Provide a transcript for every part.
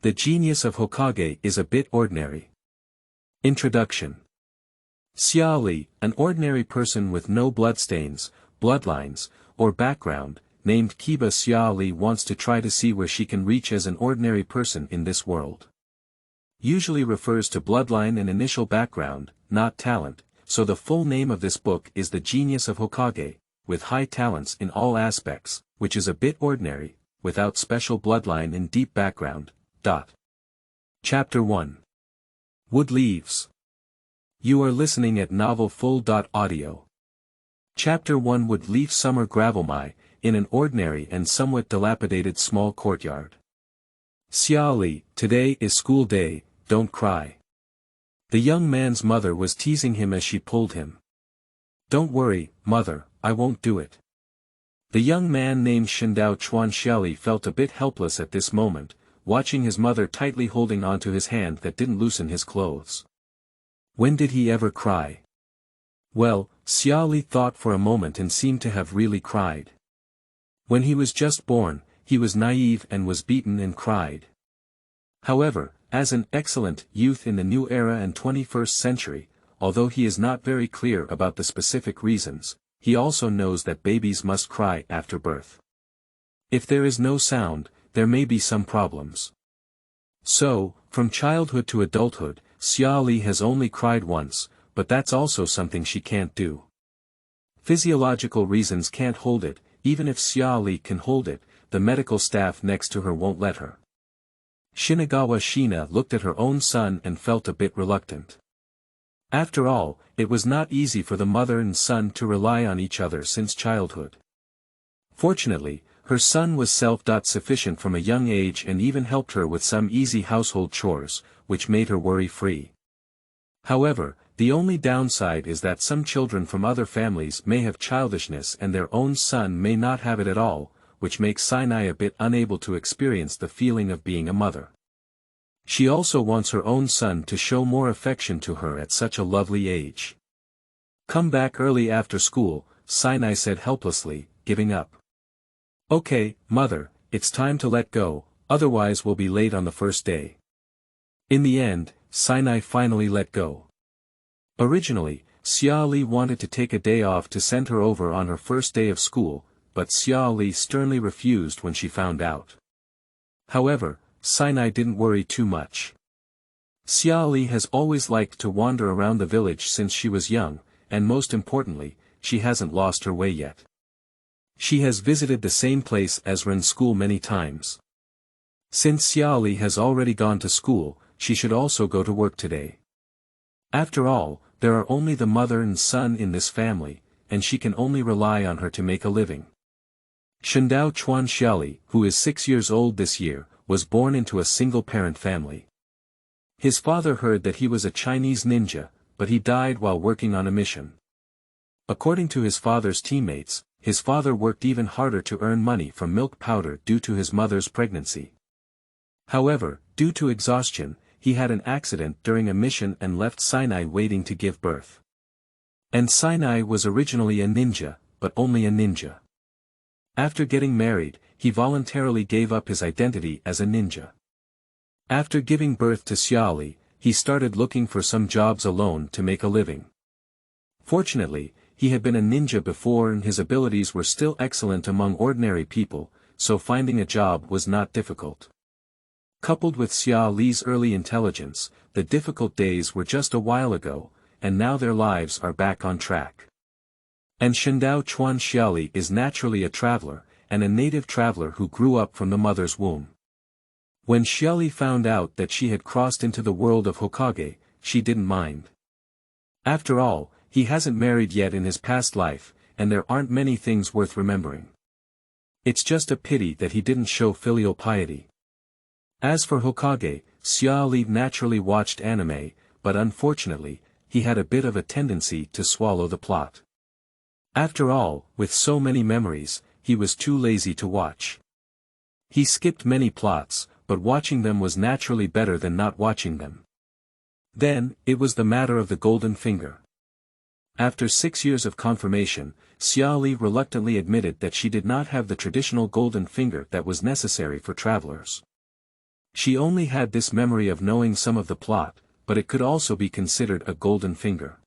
The genius of Hokage is a bit ordinary. Introduction. Xia Li, an ordinary person with no bloodstains, bloodlines, or background, named KibaXia Li, wants to try to see where she can reach as an ordinary person in this world. Usually refers to bloodline and initial background, not talent, so the full name of this book is The Genius of Hokage, with high talents in all aspects, which is a bit ordinary, without special bloodline and deep background. Chapter 1. Wood Leaves. You are listening at Novel Full.audio. Chapter 1. Wood Leaf. Summer Gravelmy, in an ordinary and somewhat dilapidated small courtyard. Xia Li, today is school day, don't cry. The young man's mother was teasing him as she pulled him. Don't worry, mother, I won't do it. The young man named Xia Li felt a bit helpless at this moment, watching his mother tightly holding onto his hand that didn't loosen his clothes. When did he ever cry? Well, Xia Li thought for a moment and seemed to have really cried. When he was just born, he was naive and was beaten and cried. However, as an excellent youth in the new era and 21st century, although he is not very clear about the specific reasons, he also knows that babies must cry after birth. If there is no sound, there may be some problems. So, from childhood to adulthood, Xia Li has only cried once, but that's also something she can't do. Physiological reasons can't hold it, even if Xia Li can hold it, the medical staff next to her won't let her. Shinagawa Shina looked at her own son and felt a bit reluctant. After all, it was not easy for the mother and son to rely on each other since childhood. Fortunately, her son was self-sufficient from a young age and even helped her with some easy household chores, which made her worry-free. However, the only downside is that some children from other families may have childishness and their own son may not have it at all, which makes Sinai a bit unable to experience the feeling of being a mother. She also wants her own son to show more affection to her at such a lovely age. Come back early after school, Sinai said helplessly, giving up. Okay, mother, it's time to let go, otherwise we'll be late on the first day. In the end, Sinai finally let go. Originally, Xia Li wanted to take a day off to send her over on her first day of school, but Xia Li sternly refused when she found out. However, Sinai didn't worry too much. Xia Li has always liked to wander around the village since she was young, and most importantly, she hasn't lost her way yet. She has visited the same place as Ren's school many times. Since Xia Li has already gone to school, she should also go to work today. After all, there are only the mother and son in this family, and she can only rely on her to make a living. Xia Li, who is 6 years old this year, was born into a single-parent family. His father heard that he was a Chinese ninja, but he died while working on a mission. According to his father's teammates, his father worked even harder to earn money from milk powder due to his mother's pregnancy. However, due to exhaustion, he had an accident during a mission and left Sinai waiting to give birth. And Sinai was originally a ninja, but only a ninja. After getting married, he voluntarily gave up his identity as a ninja. After giving birth to Xia Li, he started looking for some jobs alone to make a living. Fortunately, he had been a ninja before and his abilities were still excellent among ordinary people, so finding a job was not difficult. Coupled with Xia Li's early intelligence, the difficult days were just a while ago, and now their lives are back on track. And Xia Li is naturally a traveler, and a native traveler who grew up from the mother's womb. When Xia Li found out that she had crossed into the world of Hokage, she didn't mind. After all, he hasn't married yet in his past life, and there aren't many things worth remembering. It's just a pity that he didn't show filial piety. As for Hokage, Xia Li naturally watched anime, but unfortunately, he had a bit of a tendency to swallow the plot. After all, with so many memories, he was too lazy to watch. He skipped many plots, but watching them was naturally better than not watching them. Then, it was the matter of the golden finger. After 6 years of confirmation, Xia Li reluctantly admitted that she did not have the traditional golden finger that was necessary for travelers. She only had this memory of knowing some of the plot, but it could also be considered a golden finger.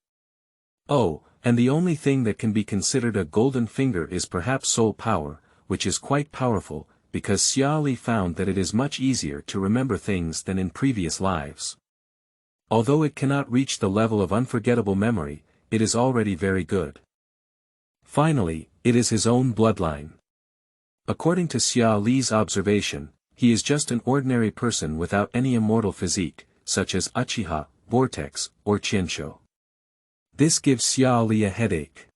Oh, and the only thing that can be considered a golden finger is perhaps soul power, which is quite powerful, because Xia Li found that it is much easier to remember things than in previous lives. Although it cannot reach the level of unforgettable memory, it is already very good. Finally, it is his own bloodline. According to Xia Li's observation, he is just an ordinary person without any immortal physique, such as Uchiha, Vortex, or Chunye. This gives Xia Li a headache.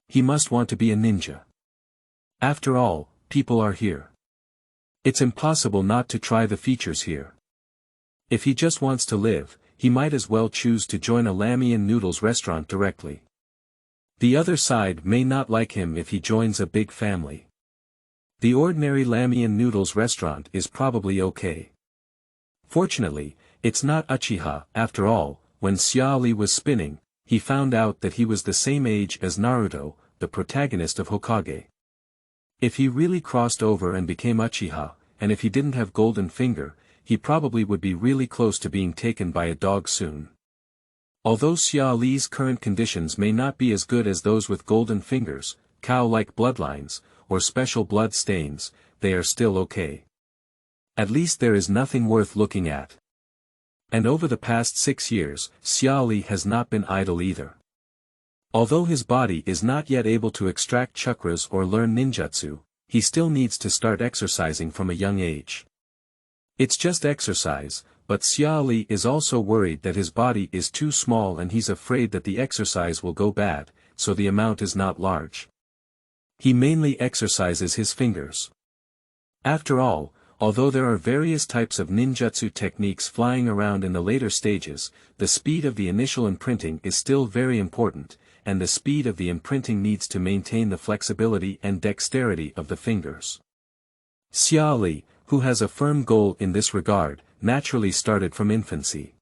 He must want to be a ninja. After all, people are here. It's impossible not to try the features here. If he just wants to live, he might as well choose to join a ramen noodles restaurant directly. The other side may not like him if he joins a big family. The ordinary ramen noodles restaurant is probably okay. Fortunately, it's not Uchiha. After all, when Xia Li was spinning, he found out that he was the same age as Naruto, the protagonist of Hokage. If he really crossed over and became Uchiha, and if he didn't have golden finger, he probably would be really close to being taken by a dog soon. Although Xia Li's current conditions may not be as good as those with golden fingers, cow-like bloodlines, or special blood stains, they are still okay. At least there is nothing worth looking at. And over the past 6 years, Xia Li has not been idle either. Although his body is not yet able to extract chakras or learn ninjutsu, he still needs to start exercising from a young age. It's just exercise, but Xia Li is also worried that his body is too small and he's afraid that the exercise will go bad, so the amount is not large. He mainly exercises his fingers. After all, although there are various types of ninjutsu techniques flying around in the later stages, the speed of the initial imprinting is still very important, and the speed of the imprinting needs to maintain the flexibility and dexterity of the fingers. Xia Li, who has a firm goal in this regard, naturally started from infancy.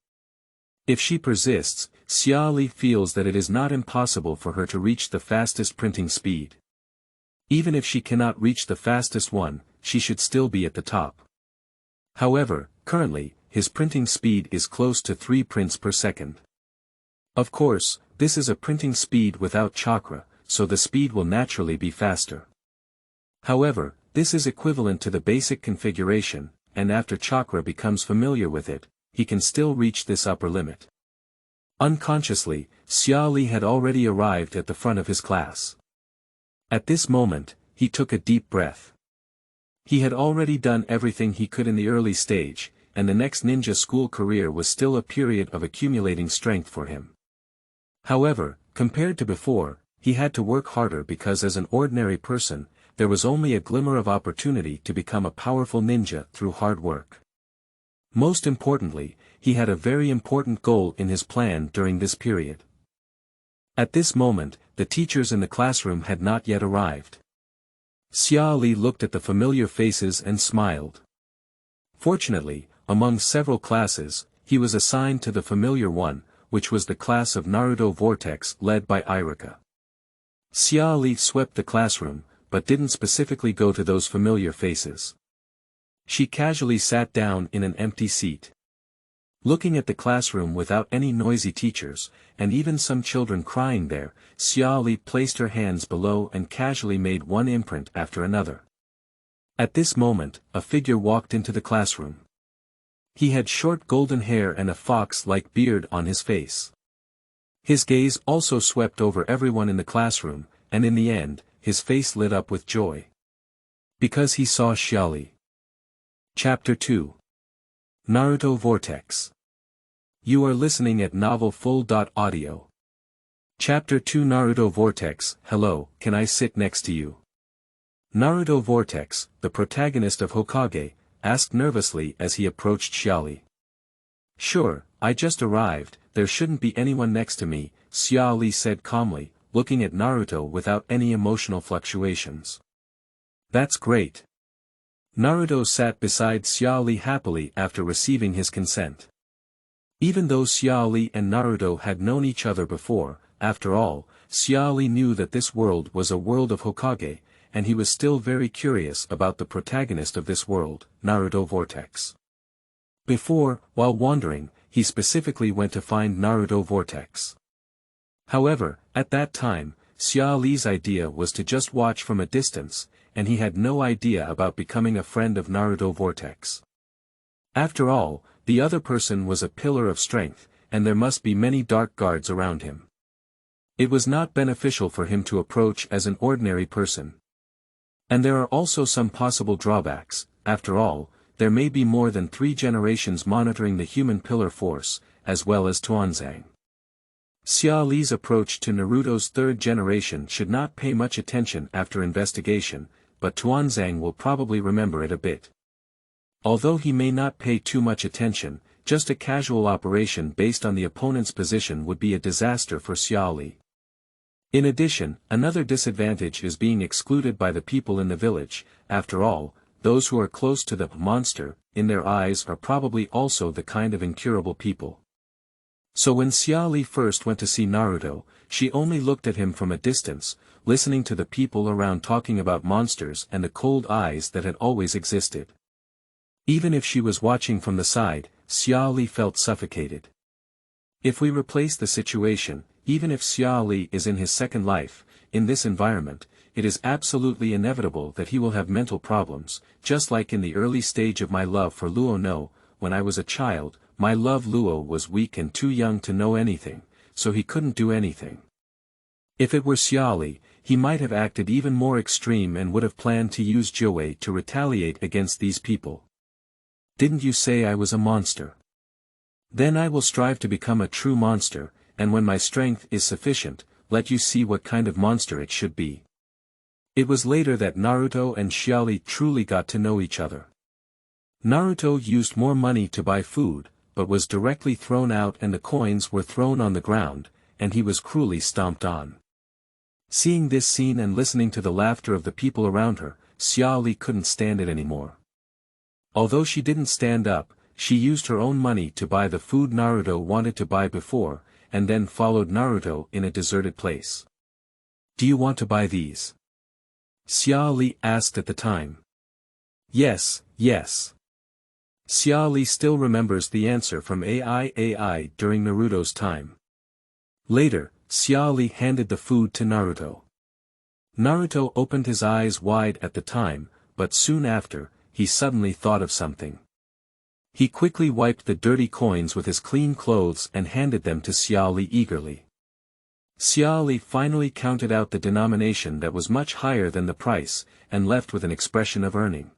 If she persists, Xia Li feels that it is not impossible for her to reach the fastest printing speed. Even if she cannot reach the fastest one, she should still be at the top. However, currently, his printing speed is close to 3 prints per second. Of course, this is a printing speed without chakra, so the speed will naturally be faster. However, this is equivalent to the basic configuration, and after chakra becomes familiar with it, he can still reach this upper limit. Unconsciously, Xia Li had already arrived at the front of his class. At this moment, he took a deep breath. He had already done everything he could in the early stage, and the next ninja school career was still a period of accumulating strength for him. However, compared to before, he had to work harder because as an ordinary person, there was only a glimmer of opportunity to become a powerful ninja through hard work. Most importantly, he had a very important goal in his plan during this period. At this moment, the teachers in the classroom had not yet arrived. Xia Li looked at the familiar faces and smiled. Fortunately, among several classes, he was assigned to the familiar one, which was the class of Naruto Vortex led by Irika. Xia Li swept the classroom, but didn't specifically go to those familiar faces. She casually sat down in an empty seat. Looking at the classroom without any noisy teachers, and even some children crying there, Xia Li placed her hands below and casually made one imprint after another. At this moment, a figure walked into the classroom. He had short golden hair and a fox-like beard on his face. His gaze also swept over everyone in the classroom, and in the end, his face lit up with joy. Because he saw Xia Li. Chapter 2. Naruto Vortex. You are listening at novelfull.audio. Chapter 2 Naruto Vortex. Hello, can I sit next to you? Naruto Vortex, the protagonist of Hokage, asked nervously as he approached Xia Li. Sure, I just arrived, there shouldn't be anyone next to me, Xia Li said calmly, looking at Naruto without any emotional fluctuations. That's great. Naruto sat beside Xia Li happily after receiving his consent. Even though Xia Li and Naruto had known each other before, after all, Xia Li knew that this world was a world of Hokage, and he was still very curious about the protagonist of this world, Naruto Vortex. Before, while wandering, he specifically went to find Naruto Vortex. However, at that time, Xia Li's idea was to just watch from a distance, and he had no idea about becoming a friend of Naruto Vortex. After all, the other person was a pillar of strength, and there must be many dark guards around him. It was not beneficial for him to approach as an ordinary person. And there are also some possible drawbacks. After all, there may be more than 3 generations monitoring the human pillar force, as well as Tuanzang. Xia Li's approach to Naruto's 3rd generation should not pay much attention after investigation, but Tuanzang will probably remember it a bit. Although he may not pay too much attention, just a casual operation based on the opponent's position would be a disaster for Xia Li. In addition, another disadvantage is being excluded by the people in the village. After all, those who are close to the monster, in their eyes, are probably also the kind of incurable people. So when Xia Li first went to see Naruto, she only looked at him from a distance, listening to the people around talking about monsters and the cold eyes that had always existed. Even if she was watching from the side, Xia Li felt suffocated. If we replace the situation, even if Xia Li is in his second life, in this environment, it is absolutely inevitable that he will have mental problems, just like in the early stage of my love for Luo no, when I was a child, my love Luo was weak and too young to know anything, so he couldn't do anything. If it were Xia Li, he might have acted even more extreme and would have planned to use Jiwei to retaliate against these people. Didn't you say I was a monster? Then I will strive to become a true monster, and when my strength is sufficient, let you see what kind of monster it should be. It was later that Naruto and Xia Li truly got to know each other. Naruto used more money to buy food, but was directly thrown out and the coins were thrown on the ground, and he was cruelly stomped on. Seeing this scene and listening to the laughter of the people around her, Xia Li couldn't stand it anymore. Although she didn't stand up, she used her own money to buy the food Naruto wanted to buy before, and then followed Naruto in a deserted place. Do you want to buy these? Xia Li asked at the time. Yes, yes. Xia Li still remembers the answer from AI during Naruto's time. Later, Xia Li handed the food to Naruto. Naruto opened his eyes wide at the time, but soon after, he suddenly thought of something. He quickly wiped the dirty coins with his clean clothes and handed them to Xia Li eagerly. Xia Li finally counted out the denomination that was much higher than the price, and left with an expression of earning.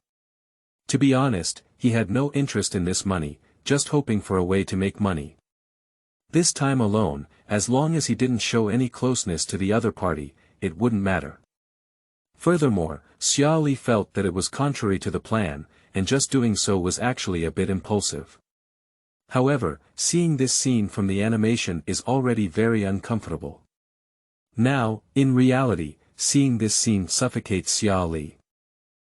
To be honest, he had no interest in this money, just hoping for a way to make money. This time alone, as long as he didn't show any closeness to the other party, it wouldn't matter. Furthermore, Xia Li felt that it was contrary to the plan, and just doing so was actually a bit impulsive. However, seeing this scene from the animation is already very uncomfortable. Now, in reality, seeing this scene suffocates Xia Li.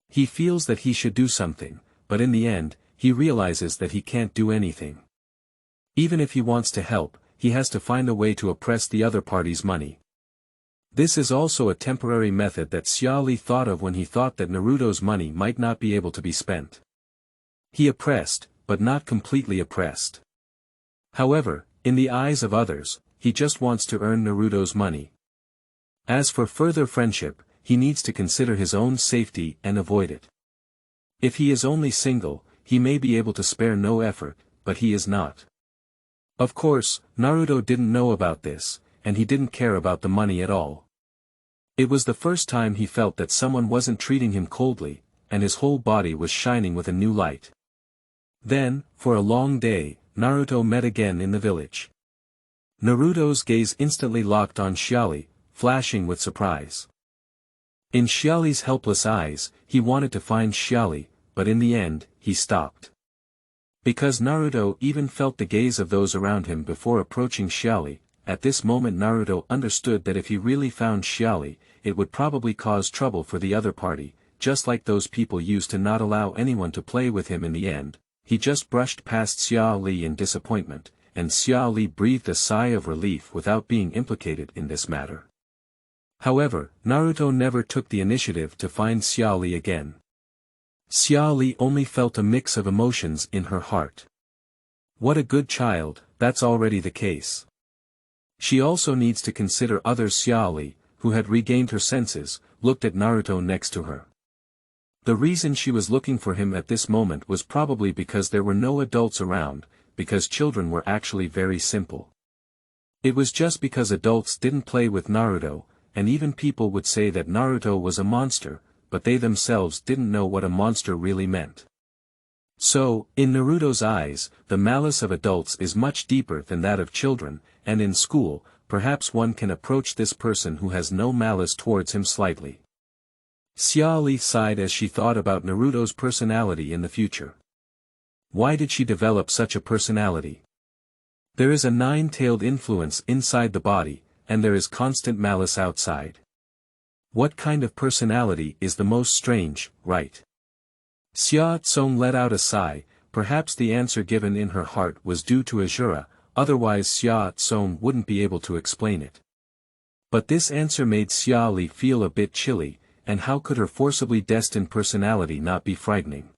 He feels that he should do something, but in the end, he realizes that he can't do anything. Even if he wants to help, he has to find a way to oppress the other party's money. This is also a temporary method that Xia Li thought of when he thought that Naruto's money might not be able to be spent. He oppressed, but not completely oppressed. However, in the eyes of others, he just wants to earn Naruto's money. As for further friendship, he needs to consider his own safety and avoid it. If he is only single, he may be able to spare no effort, but he is not. Of course, Naruto didn't know about this, and he didn't care about the money at all. It was the first time he felt that someone wasn't treating him coldly, and his whole body was shining with a new light. Then, for a long day, Naruto met again in the village. Naruto's gaze instantly locked on Xia Li, flashing with surprise. In Xia Li's helpless eyes, he wanted to find Xia Li, but in the end, he stopped. Because Naruto even felt the gaze of those around him before approaching Xia Li, at this moment Naruto understood that if he really found Xia Li, it would probably cause trouble for the other party, just like those people used to not allow anyone to play with him in the end. He just brushed past Xia Li in disappointment, and Xia Li breathed a sigh of relief without being implicated in this matter. However, Naruto never took the initiative to find Xia Li again. Xia Li only felt a mix of emotions in her heart. What a good child, that's already the case. She also needs to consider other Xia Li, who had regained her senses, looked at Naruto next to her. The reason she was looking for him at this moment was probably because there were no adults around, because children were actually very simple. It was just because adults didn't play with Naruto, and even people would say that Naruto was a monster, but they themselves didn't know what a monster really meant. So, in Naruto's eyes, the malice of adults is much deeper than that of children, and in school, perhaps one can approach this person who has no malice towards him slightly. Xia Li sighed as she thought about Naruto's personality in the future. Why did she develop such a personality? There is a nine-tailed influence inside the body, and there is constant malice outside. What kind of personality is the most strange, right? Xia Tsong let out a sigh. Perhaps the answer given in her heart was due to Azura, otherwise Xia Tsong wouldn't be able to explain it. But this answer made Xia Li feel a bit chilly, and how could her forcibly destined personality not be frightening?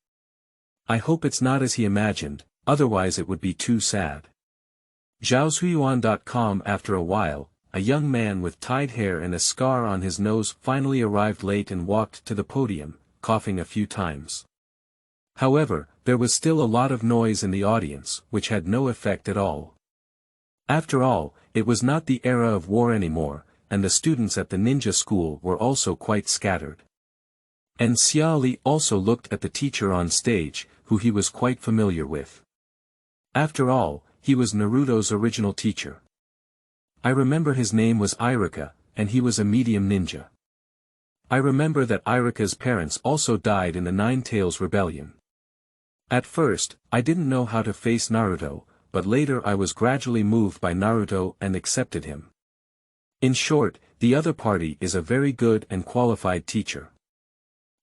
I hope it's not as he imagined, otherwise it would be too sad. Zhaozuiyuan.com. After a while, a young man with tied hair and a scar on his nose finally arrived late and walked to the podium, coughing a few times. However, there was still a lot of noise in the audience, which had no effect at all. After all, it was not the era of war anymore, and the students at the ninja school were also quite scattered. And Xia Li also looked at the teacher on stage, who he was quite familiar with. After all, he was Naruto's original teacher. I remember his name was Iruka, and he was a medium ninja. I remember that Iruka's parents also died in the Nine Tails Rebellion. At first, I didn't know how to face Naruto, but later I was gradually moved by Naruto and accepted him. In short, the other party is a very good and qualified teacher.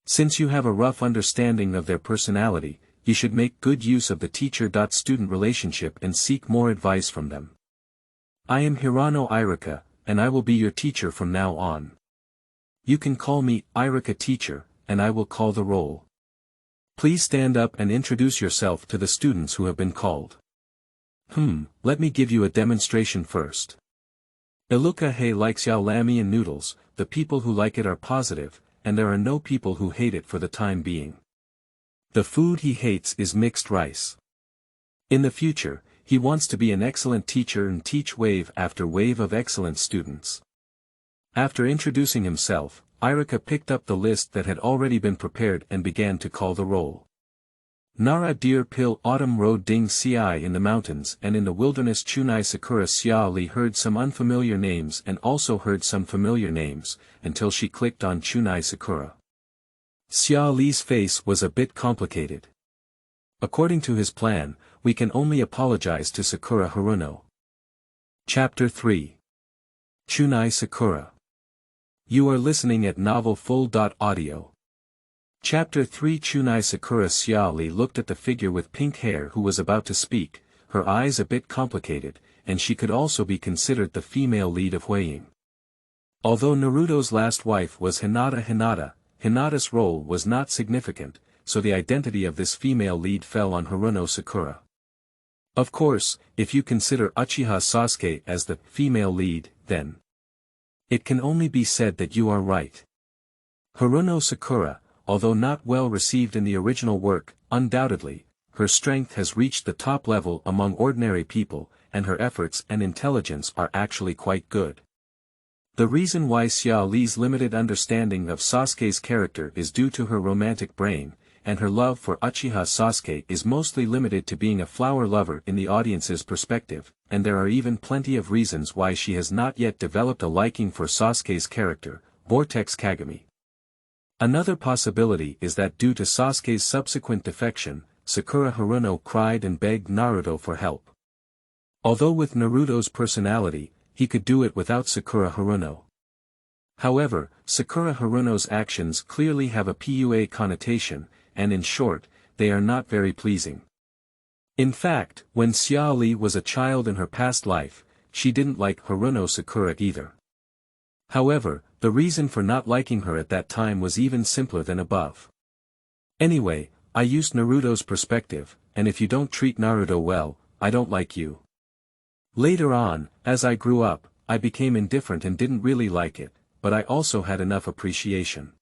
Since you have a rough understanding of their personality, you should make good use of the teacher-student relationship and seek more advice from them. I am Hirano Iruka, and I will be your teacher from now on. You can call me Iruka teacher, and I will call the roll. Please stand up and introduce yourself to the students who have been called. Let me give you a demonstration first. Iluka Hay likes Xiao Lami and noodles, the people who like it are positive, and there are no people who hate it for the time being. The food he hates is mixed rice. In the future, he wants to be an excellent teacher and teach wave after wave of excellent students. After introducing himself, Iruka picked up the list that had already been prepared and began to call the roll. Nara Deer Pill Autumn Road Ding Ci in the mountains and in the wilderness Chunye Sakura Xia Li heard some unfamiliar names and also heard some familiar names, until she clicked on Chunye Sakura. Xia Li's face was a bit complicated. According to his plan, we can only apologize to Sakura Haruno. Chapter 3. Chunye Sakura. You are listening at novelfull.audio. Chapter 3. Chunye Sakura Xia Li looked at the figure with pink hair who was about to speak, her eyes a bit complicated, and she could also be considered the female lead of Huiying. Although Naruto's last wife was Hinata's role was not significant, so the identity of this female lead fell on Haruno Sakura. Of course, if you consider Uchiha Sasuke as the female lead, then it can only be said that you are right. Haruno Sakura, although not well received in the original work, undoubtedly, her strength has reached the top level among ordinary people, and her efforts and intelligence are actually quite good. The reason why Xia Li's limited understanding of Sasuke's character is due to her romantic brain, and her love for Uchiha Sasuke is mostly limited to being a flower lover in the audience's perspective, and there are even plenty of reasons why she has not yet developed a liking for Sasuke's character, Vortex Kagami. Another possibility is that due to Sasuke's subsequent defection, Sakura Haruno cried and begged Naruto for help. Although with Naruto's personality, he could do it without Sakura Haruno. However, Sakura Haruno's actions clearly have a PUA connotation, and in short, they are not very pleasing. In fact, when Xia Li was a child in her past life, she didn't like Haruno Sakura either. However, the reason for not liking her at that time was even simpler than above. Anyway, I used Naruto's perspective, and if you don't treat Naruto well, I don't like you. Later on, as I grew up, I became indifferent and didn't really like it, but I also had enough appreciation.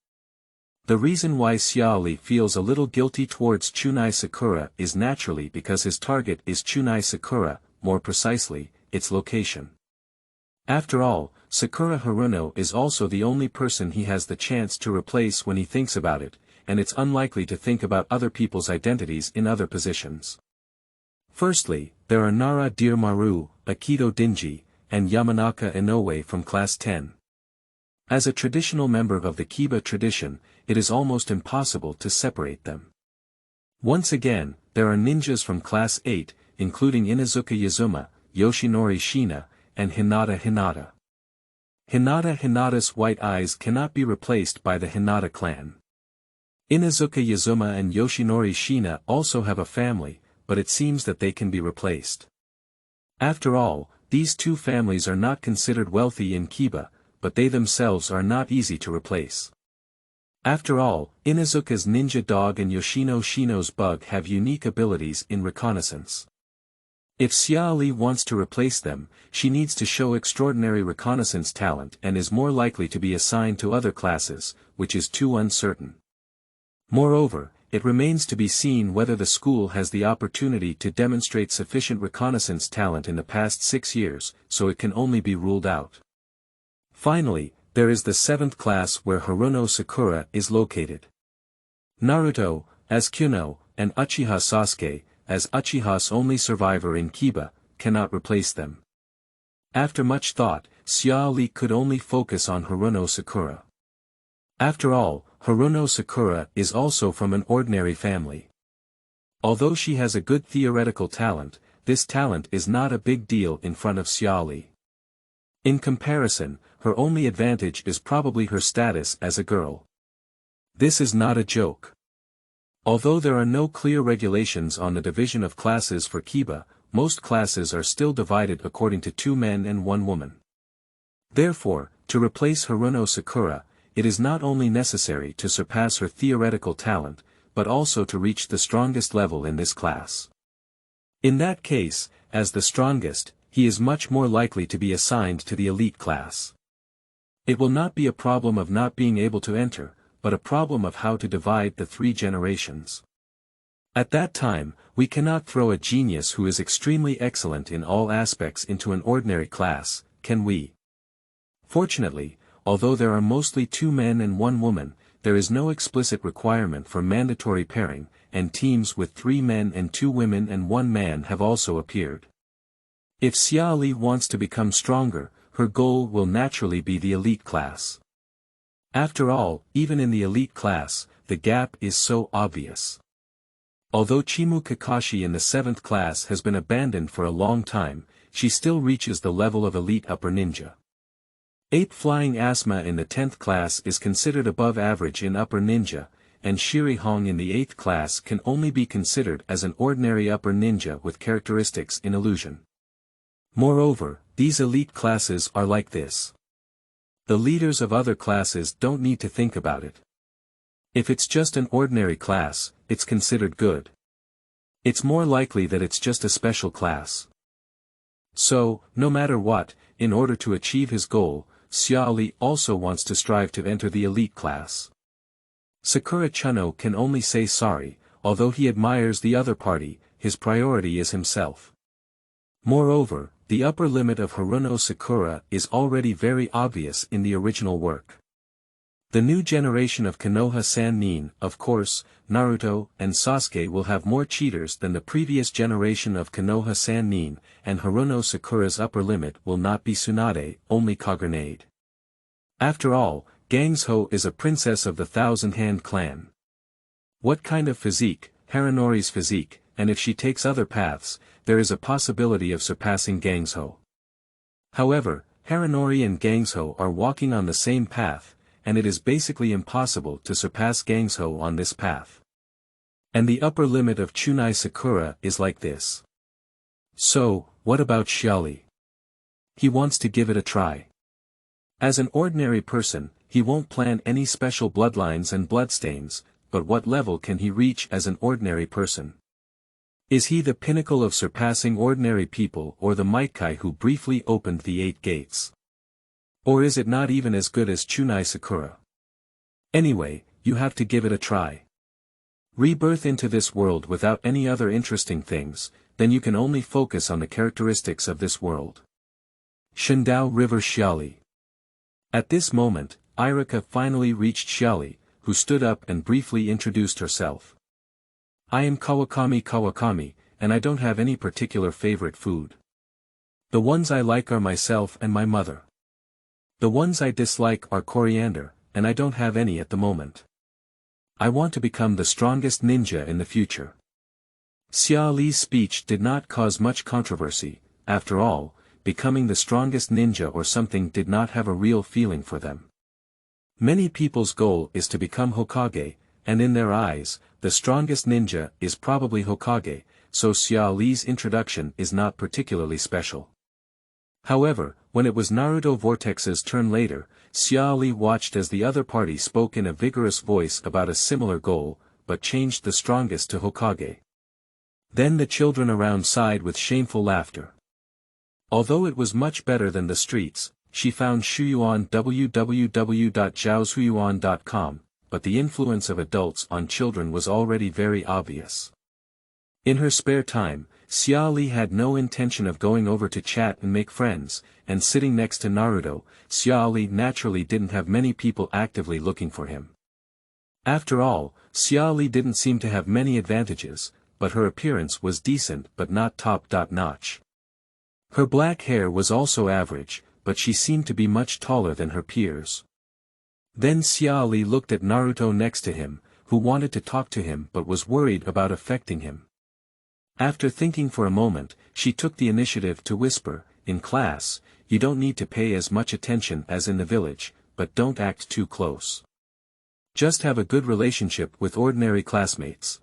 The reason why Xia Li feels a little guilty towards Chunye Sakura is naturally because his target is Chunye Sakura, more precisely, its location. After all, Sakura Haruno is also the only person he has the chance to replace when he thinks about it, and it's unlikely to think about other people's identities in other positions. Firstly, there are Nara Deer Maru, Akito Dinji, and Yamanaka Inoue from Class 10. As a traditional member of the Kiba tradition, it is almost impossible to separate them. Once again, there are ninjas from Class 8, including Inuzuka Yazuma, Yoshinori Shina, and Hinata. Hinata's white eyes cannot be replaced by the Hinata clan. Inuzuka Yazuma and Yoshinori Shina also have a family, but it seems that they can be replaced. After all, these two families are not considered wealthy in Kiba, but they themselves are not easy to replace. After all, Inuzuka's ninja dog and Yoshino Shino's bug have unique abilities in reconnaissance. If Xia Li wants to replace them, she needs to show extraordinary reconnaissance talent and is more likely to be assigned to other classes, which is too uncertain. Moreover, it remains to be seen whether the school has the opportunity to demonstrate sufficient reconnaissance talent in the past 6 years, so it can only be ruled out. Finally, there is the 7th class where Haruno Sakura is located. Naruto, as Kuno, and Uchiha Sasuke, as Uchiha's only survivor in Kiba, cannot replace them. After much thought, Xia Li could only focus on Haruno Sakura. After all, Haruno Sakura is also from an ordinary family. Although she has a good theoretical talent, this talent is not a big deal in front of Xia Li. In comparison, her only advantage is probably her status as a girl. This is not a joke. Although there are no clear regulations on the division of classes for Kiba, most classes are still divided according to 2 men and 1 woman. Therefore, to replace Haruno Sakura, it is not only necessary to surpass her theoretical talent, but also to reach the strongest level in this class. In that case, as the strongest, he is much more likely to be assigned to the elite class. It will not be a problem of not being able to enter, but a problem of how to divide the 3 generations. At that time, we cannot throw a genius who is extremely excellent in all aspects into an ordinary class, can we? Fortunately, although there are mostly 2 men and 1 woman, there is no explicit requirement for mandatory pairing, and teams with 3 men and 2 women and 1 man have also appeared. If Xia Li wants to become stronger, her goal will naturally be the elite class. After all, even in the elite class, the gap is so obvious. Although Chimu Kakashi in the 7th class has been abandoned for a long time, she still reaches the level of elite upper ninja. Ape Flying Asma in the 10th class is considered above average in upper ninja, and Shiri Hong in the 8th class can only be considered as an ordinary upper ninja with characteristics in illusion. Moreover, these elite classes are like this. The leaders of other classes don't need to think about it. If it's just an ordinary class, it's considered good. It's more likely that it's just a special class. So, no matter what, in order to achieve his goal, Xia Li also wants to strive to enter the elite class. Sakura Chunye can only say sorry, although he admires the other party, his priority is himself. Moreover, the upper limit of Haruno Sakura is already very obvious in the original work. The new generation of Konoha Sannin, of course, Naruto and Sasuke will have more cheaters than the previous generation of Konoha Sannin, and Haruno Sakura's upper limit will not be Tsunade, only Kagrenade. After all, Gangsho is a princess of the Thousand-Hand clan. What kind of physique, Haranori's physique, and if she takes other paths, there is a possibility of surpassing Gangsho. However, Haranori and Gangsho are walking on the same path, and it is basically impossible to surpass Gangsho on this path. And the upper limit of Chunye Sakura is like this. So, what about Xia Li? He wants to give it a try. As an ordinary person, he won't plan any special bloodlines and bloodstains, but what level can he reach as an ordinary person? Is he the pinnacle of surpassing ordinary people or the Maikai who briefly opened the 8 gates? Or is it not even as good as Chunye Sakura? Anyway, you have to give it a try. Rebirth into this world without any other interesting things, then you can only focus on the characteristics of this world. Shandao River Xia Li. At this moment, Irika finally reached Xia Li, who stood up and briefly introduced herself. I am Kawakami, and I don't have any particular favorite food. The ones I like are myself and my mother. The ones I dislike are coriander, and I don't have any at the moment. I want to become the strongest ninja in the future. Xia Li's speech did not cause much controversy. After all, becoming the strongest ninja or something did not have a real feeling for them. Many people's goal is to become Hokage, and in their eyes, the strongest ninja is probably Hokage, so Xia Li's introduction is not particularly special. However, when it was Naruto Vortex's turn later, Xia Li watched as the other party spoke in a vigorous voice about a similar goal, but changed the strongest to Hokage. Then the children around sighed with shameful laughter. Although it was much better than the streets, she found Shuyuan www.zhaoshuyuan.com, but the influence of adults on children was already very obvious. In her spare time, Xia Li had no intention of going over to chat and make friends, and sitting next to Naruto, Xia Li naturally didn't have many people actively looking for him. After all, Xia Li didn't seem to have many advantages, but her appearance was decent but not top-notch. Her black hair was also average, but she seemed to be much taller than her peers. Then Xia Li looked at Naruto next to him, who wanted to talk to him but was worried about affecting him. After thinking for a moment, she took the initiative to whisper, "In class, you don't need to pay as much attention as in the village, but don't act too close. Just have a good relationship with ordinary classmates."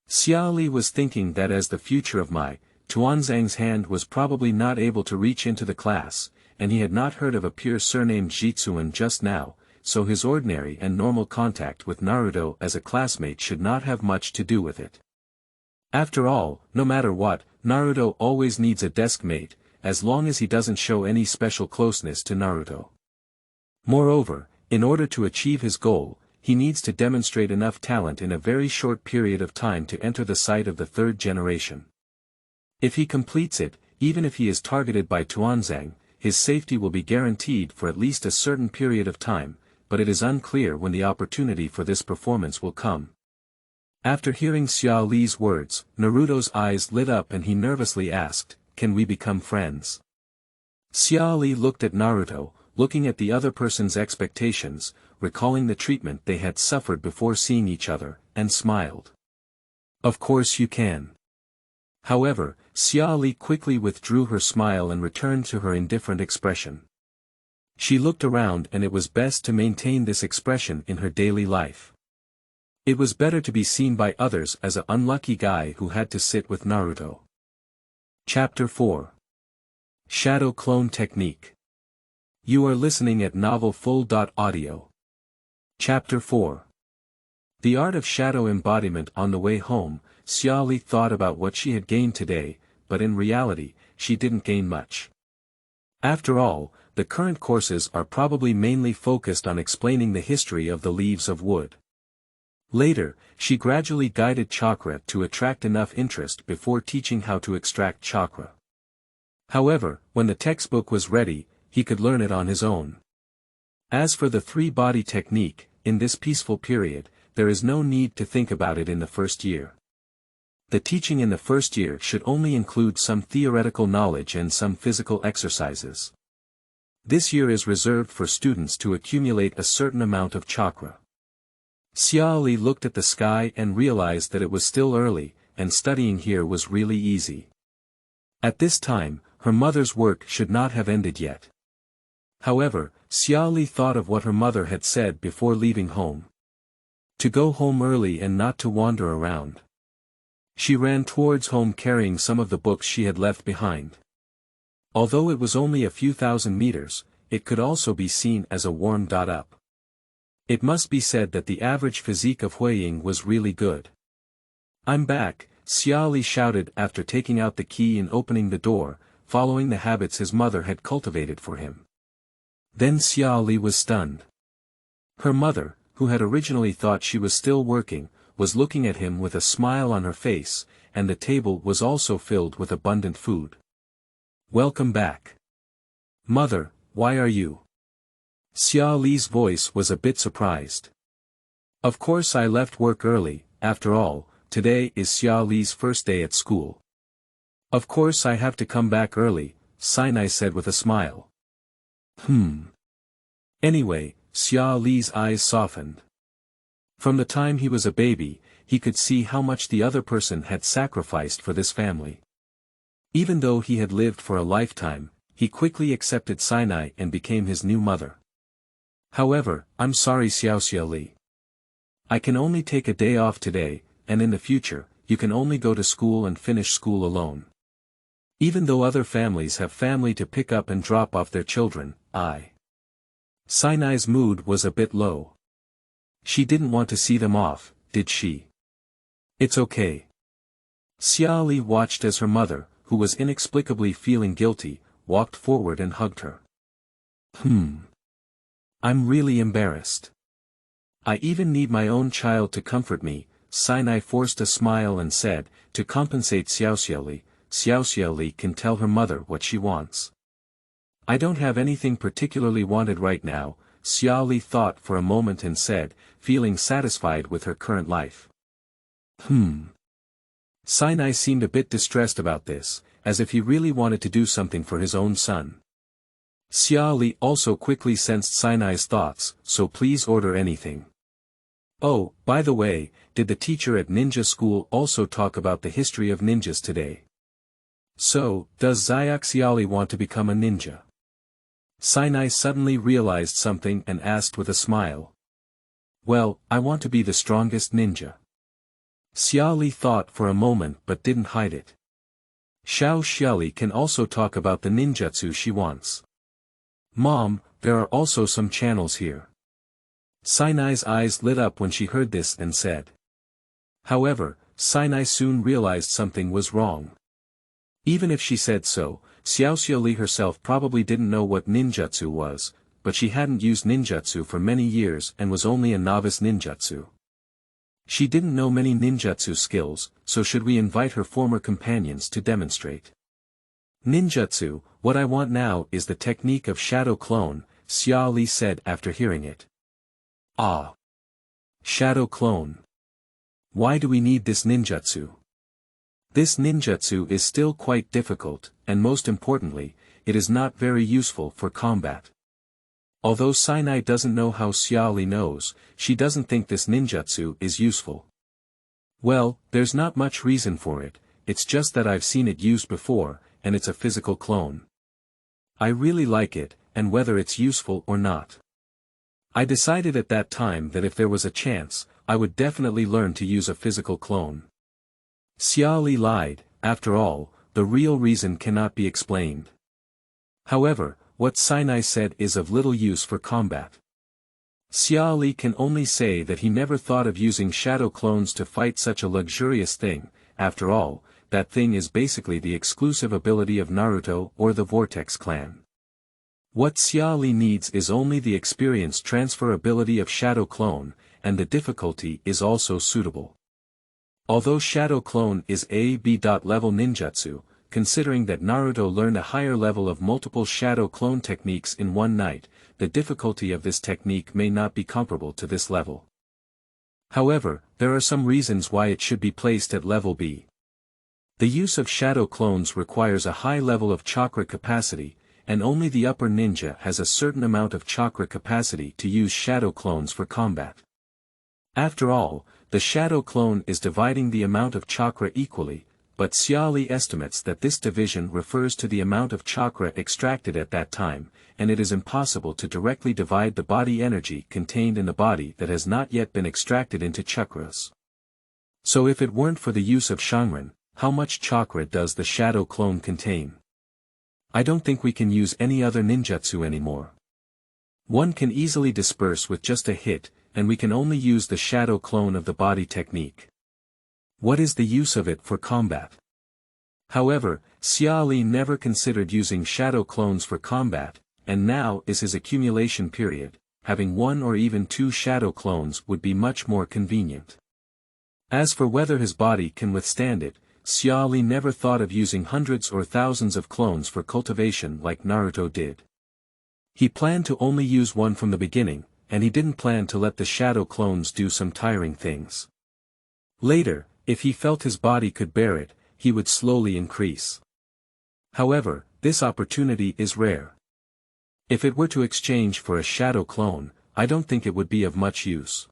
Xia Li was thinking that as the future of Mai, Tuanzang's hand was probably not able to reach into the class, and he had not heard of a peer surnamed Jitsuan just now, so his ordinary and normal contact with Naruto as a classmate should not have much to do with it. After all, no matter what, Naruto always needs a desk mate, as long as he doesn't show any special closeness to Naruto. Moreover, in order to achieve his goal, he needs to demonstrate enough talent in a very short period of time to enter the sight of the third generation. If he completes it, even if he is targeted by Tuanzang, his safety will be guaranteed for at least a certain period of time, but it is unclear when the opportunity for this performance will come. After hearing Xia Li's words, Naruto's eyes lit up and he nervously asked, "Can we become friends?" Xia Li looked at Naruto, looking at the other person's expectations, recalling the treatment they had suffered before seeing each other, and smiled. "Of course you can." However, Xia Li quickly withdrew her smile and returned to her indifferent expression. She looked around and it was best to maintain this expression in her daily life. It was better to be seen by others as an unlucky guy who had to sit with Naruto. Chapter 4. Shadow Clone Technique. You are listening at novelfull.audio. Chapter 4. The art of shadow embodiment. On the way home, Xia Li thought about what she had gained today, but in reality, she didn't gain much. After all, the current courses are probably mainly focused on explaining the history of the leaves of wood. Later, she gradually guided Chakra to attract enough interest before teaching how to extract Chakra. However, when the textbook was ready, he could learn it on his own. As for the three-body technique, in this peaceful period, there is no need to think about it in the first year. The teaching in the first year should only include some theoretical knowledge and some physical exercises. This year is reserved for students to accumulate a certain amount of chakra. Xia Li looked at the sky and realized that it was still early, and studying here was really easy. At this time, her mother's work should not have ended yet. However, Xia Li thought of what her mother had said before leaving home. To go home early and not to wander around. She ran towards home carrying some of the books she had left behind. Although it was only a few thousand meters, it could also be seen as a warm dot up. It must be said that the average physique of Huiying was really good. "I'm back," Xia Li shouted after taking out the key and opening the door, following the habits his mother had cultivated for him. Then Xia Li was stunned. Her mother, who had originally thought she was still working, was looking at him with a smile on her face, and the table was also filled with abundant food. "Welcome back. Mother, why are you?" Xia Li's voice was a bit surprised. "Of course I left work early, after all, today is Xia Li's first day at school. Of course I have to come back early," Sinai said with a smile. Anyway, Xia Li's eyes softened. From the time he was a baby, he could see how much the other person had sacrificed for this family. Even though he had lived for a lifetime, he quickly accepted Sinai and became his new mother. "However, I'm sorry Xia Li. I can only take a day off today, and in the future, you can only go to school and finish school alone. Even though other families have family to pick up and drop off their children, Sinai's mood was a bit low. She didn't want to see them off, did she? "It's okay." Xia Li watched as her mother, who was inexplicably feeling guilty, walked forward and hugged her. "I'm really embarrassed. I even need my own child to comfort me," Sinai forced a smile and said, to compensate Xiao Li can tell her mother what she wants. "I don't have anything particularly wanted right now," Xia Li thought for a moment and said, feeling satisfied with her current life. Sinai seemed a bit distressed about this, as if he really wanted to do something for his own son. Xia Li also quickly sensed Sinai's thoughts, "So please order anything. Oh, by the way, did the teacher at ninja school also talk about the history of ninjas today? So, does Xia Li want to become a ninja?" Sinai suddenly realized something and asked with a smile. "Well, I want to be the strongest ninja." Xia Li thought for a moment but didn't hide it. Xia Li can also talk about the ninjutsu she wants. "Mom, there are also some channels here." Sinai's eyes lit up when she heard this and said. However, Sinai soon realized something was wrong. Even if she said so, Xia Li herself probably didn't know what ninjutsu was, but she hadn't used ninjutsu for many years and was only a novice ninjutsu. She didn't know many ninjutsu skills, so should we invite her former companions to demonstrate? "Ninjutsu, what I want now is the technique of shadow clone," Xia Li said after hearing it. "Ah! Shadow clone. Why do we need this ninjutsu? This ninjutsu is still quite difficult, and most importantly, it is not very useful for combat." Although Sinai doesn't know how Xia Li knows, she doesn't think this ninjutsu is useful. "Well, there's not much reason for it, it's just that I've seen it used before, and it's a physical clone. I really like it, and whether it's useful or not. I decided at that time that if there was a chance, I would definitely learn to use a physical clone." Xia Li lied, after all, the real reason cannot be explained. However, what Sinai said is of little use for combat. Xia Li can only say that he never thought of using shadow clones to fight such a luxurious thing. After all, that thing is basically the exclusive ability of Naruto or the Vortex clan. What Xia Li needs is only the experience transfer ability of shadow clone, and the difficulty is also suitable. Although shadow clone is a B.level ninjutsu, considering that Naruto learned a higher level of multiple shadow clone techniques in one night, the difficulty of this technique may not be comparable to this level. However, there are some reasons why it should be placed at level B. The use of shadow clones requires a high level of chakra capacity, and only the upper ninja has a certain amount of chakra capacity to use shadow clones for combat. After all, the shadow clone is dividing the amount of chakra equally, but Xia Li estimates that this division refers to the amount of chakra extracted at that time, and it is impossible to directly divide the body energy contained in the body that has not yet been extracted into chakras. So if it weren't for the use of Shangren, how much chakra does the shadow clone contain? I don't think we can use any other ninjutsu anymore. One can easily disperse with just a hit, and we can only use the shadow clone of the body technique. What is the use of it for combat? However, Xia Li never considered using shadow clones for combat, and now is his accumulation period. Having one or even two shadow clones would be much more convenient. As for whether his body can withstand it, Xia Li never thought of using hundreds or thousands of clones for cultivation like Naruto did. He planned to only use one from the beginning, and he didn't plan to let the shadow clones do some tiring things. Later, if he felt his body could bear it, he would slowly increase. However, this opportunity is rare. If it were to exchange for a shadow clone, I don't think it would be of much use.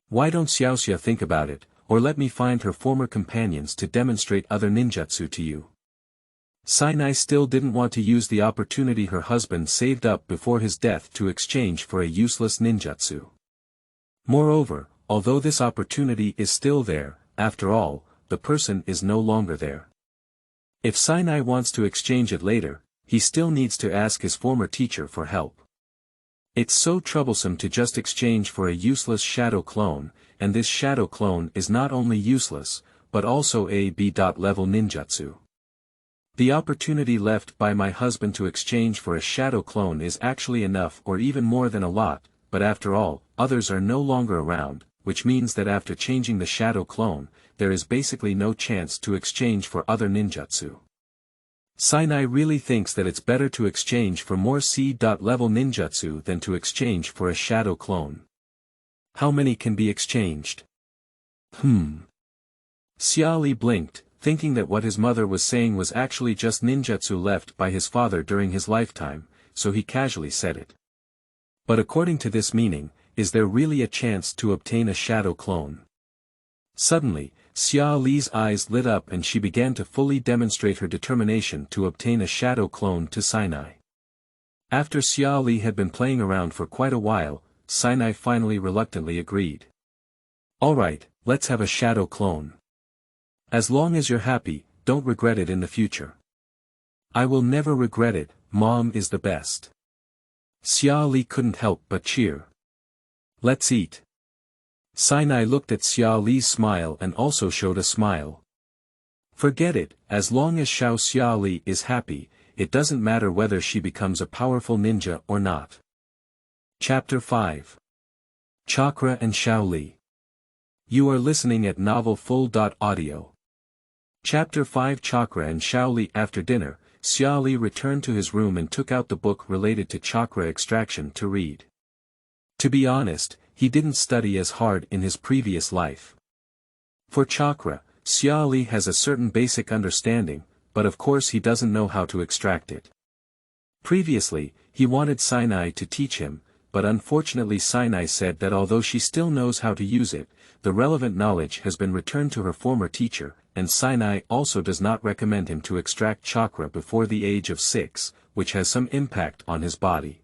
Why don't Xiao think about it, or let me find her former companions to demonstrate other ninjutsu to you. Sinai still didn't want to use the opportunity her husband saved up before his death to exchange for a useless ninjutsu. Moreover, although this opportunity is still there, after all, the person is no longer there. If Sinai wants to exchange it later, he still needs to ask his former teacher for help. It's so troublesome to just exchange for a useless shadow clone, and this shadow clone is not only useless, but also a B.level ninjutsu. The opportunity left by my husband to exchange for a shadow clone is actually enough or even more than a lot, but after all, others are no longer around, which means that after changing the shadow clone, there is basically no chance to exchange for other ninjutsu. Sinai really thinks that it's better to exchange for more C.level ninjutsu than to exchange for a shadow clone. How many can be exchanged? Xia Li blinked, thinking that what his mother was saying was actually just ninjutsu left by his father during his lifetime, so he casually said it. But according to this meaning, is there really a chance to obtain a shadow clone? Suddenly, Xia Li's eyes lit up and she began to fully demonstrate her determination to obtain a shadow clone to Sinai. After Xia Li had been playing around for quite a while, Sinai finally reluctantly agreed. Alright, let's have a shadow clone. As long as you're happy, don't regret it in the future. I will never regret it, Mom is the best. Xia Li couldn't help but cheer. Let's eat. Sinai looked at Xia Li's smile and also showed a smile. Forget it, as long as Xia Li is happy, it doesn't matter whether she becomes a powerful ninja or not. Chapter 5. Chakra and Xia Li. You are listening at novelfull.audio. Chapter 5 Chakra and Xia Li. After dinner, Xia Li returned to his room and took out the book related to chakra extraction to read. To be honest, he didn't study as hard in his previous life. For chakra, Xia Li has a certain basic understanding, but of course he doesn't know how to extract it. Previously, he wanted Sinai to teach him, but unfortunately Sinai said that although she still knows how to use it, the relevant knowledge has been returned to her former teacher, and Sinai also does not recommend him to extract chakra before the age of 6, which has some impact on his body.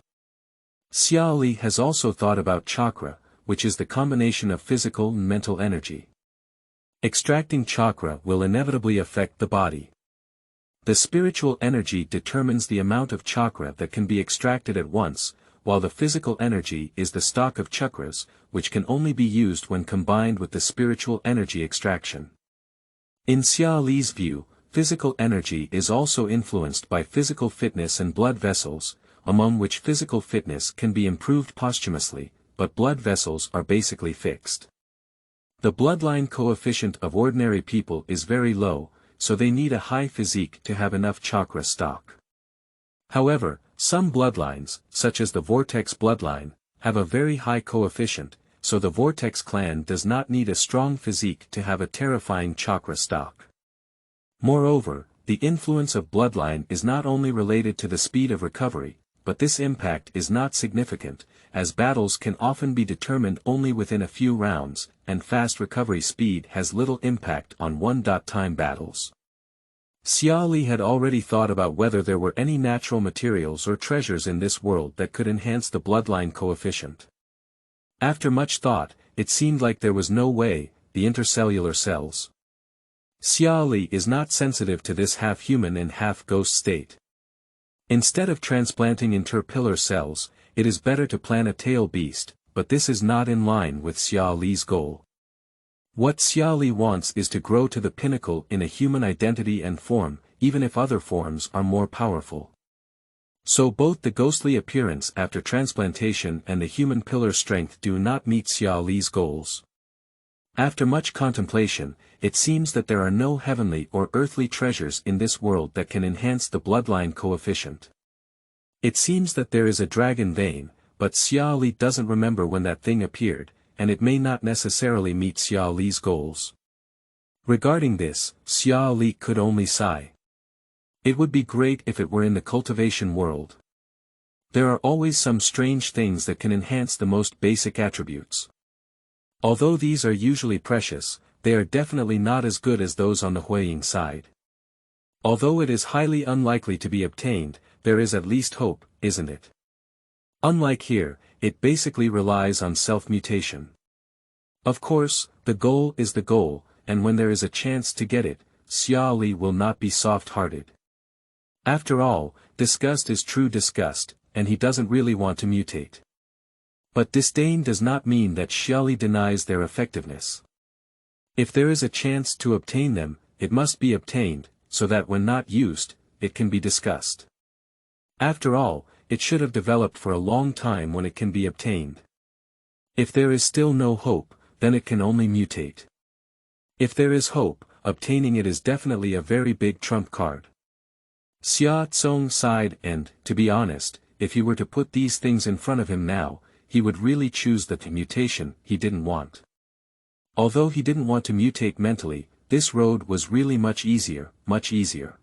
Xia Li has also thought about chakra, which is the combination of physical and mental energy. Extracting chakra will inevitably affect the body. The spiritual energy determines the amount of chakra that can be extracted at once, while the physical energy is the stock of chakras, which can only be used when combined with the spiritual energy extraction. In Xia Li's view, physical energy is also influenced by physical fitness and blood vessels, among which physical fitness can be improved posthumously, but blood vessels are basically fixed. The bloodline coefficient of ordinary people is very low, so they need a high physique to have enough chakra stock. However, some bloodlines, such as the Vortex bloodline, have a very high coefficient, so the Vortex clan does not need a strong physique to have a terrifying chakra stock. Moreover, the influence of bloodline is not only related to the speed of recovery, but this impact is not significant, as battles can often be determined only within a few rounds, and fast recovery speed has little impact on one-time battles. Xia Li had already thought about whether there were any natural materials or treasures in this world that could enhance the bloodline coefficient. After much thought, it seemed like there was no way. The intercellular cells. Xia Li is not sensitive to this half-human and half-ghost state. Instead of transplanting interpillar cells, it is better to plant a tail beast, but this is not in line with Xia Li's goal. What Xia Li wants is to grow to the pinnacle in a human identity and form, even if other forms are more powerful. So both the ghostly appearance after transplantation and the human pillar strength do not meet Xia Li's goals. After much contemplation, it seems that there are no heavenly or earthly treasures in this world that can enhance the bloodline coefficient. It seems that there is a dragon vein, but Xia Li doesn't remember when that thing appeared, and it may not necessarily meet Xia Li's goals. Regarding this, Xia Li could only sigh. It would be great if it were in the cultivation world. There are always some strange things that can enhance the most basic attributes. Although these are usually precious, they are definitely not as good as those on the Huiying side. Although it is highly unlikely to be obtained, there is at least hope, isn't it? Unlike here, it basically relies on self-mutation. Of course, the goal is the goal, and when there is a chance to get it, Xia Li will not be soft-hearted. After all, disgust is true disgust, and he doesn't really want to mutate. But disdain does not mean that Xia Li denies their effectiveness. If there is a chance to obtain them, it must be obtained, so that when not used, it can be discussed. After all, it should have developed for a long time when it can be obtained. If there is still no hope, then it can only mutate. If there is hope, obtaining it is definitely a very big trump card. Xia Tsong sighed and, to be honest, if he were to put these things in front of him now, he would really choose the mutation he didn't want. Although he didn't want to mutate mentally, this road was really much easier, much easier.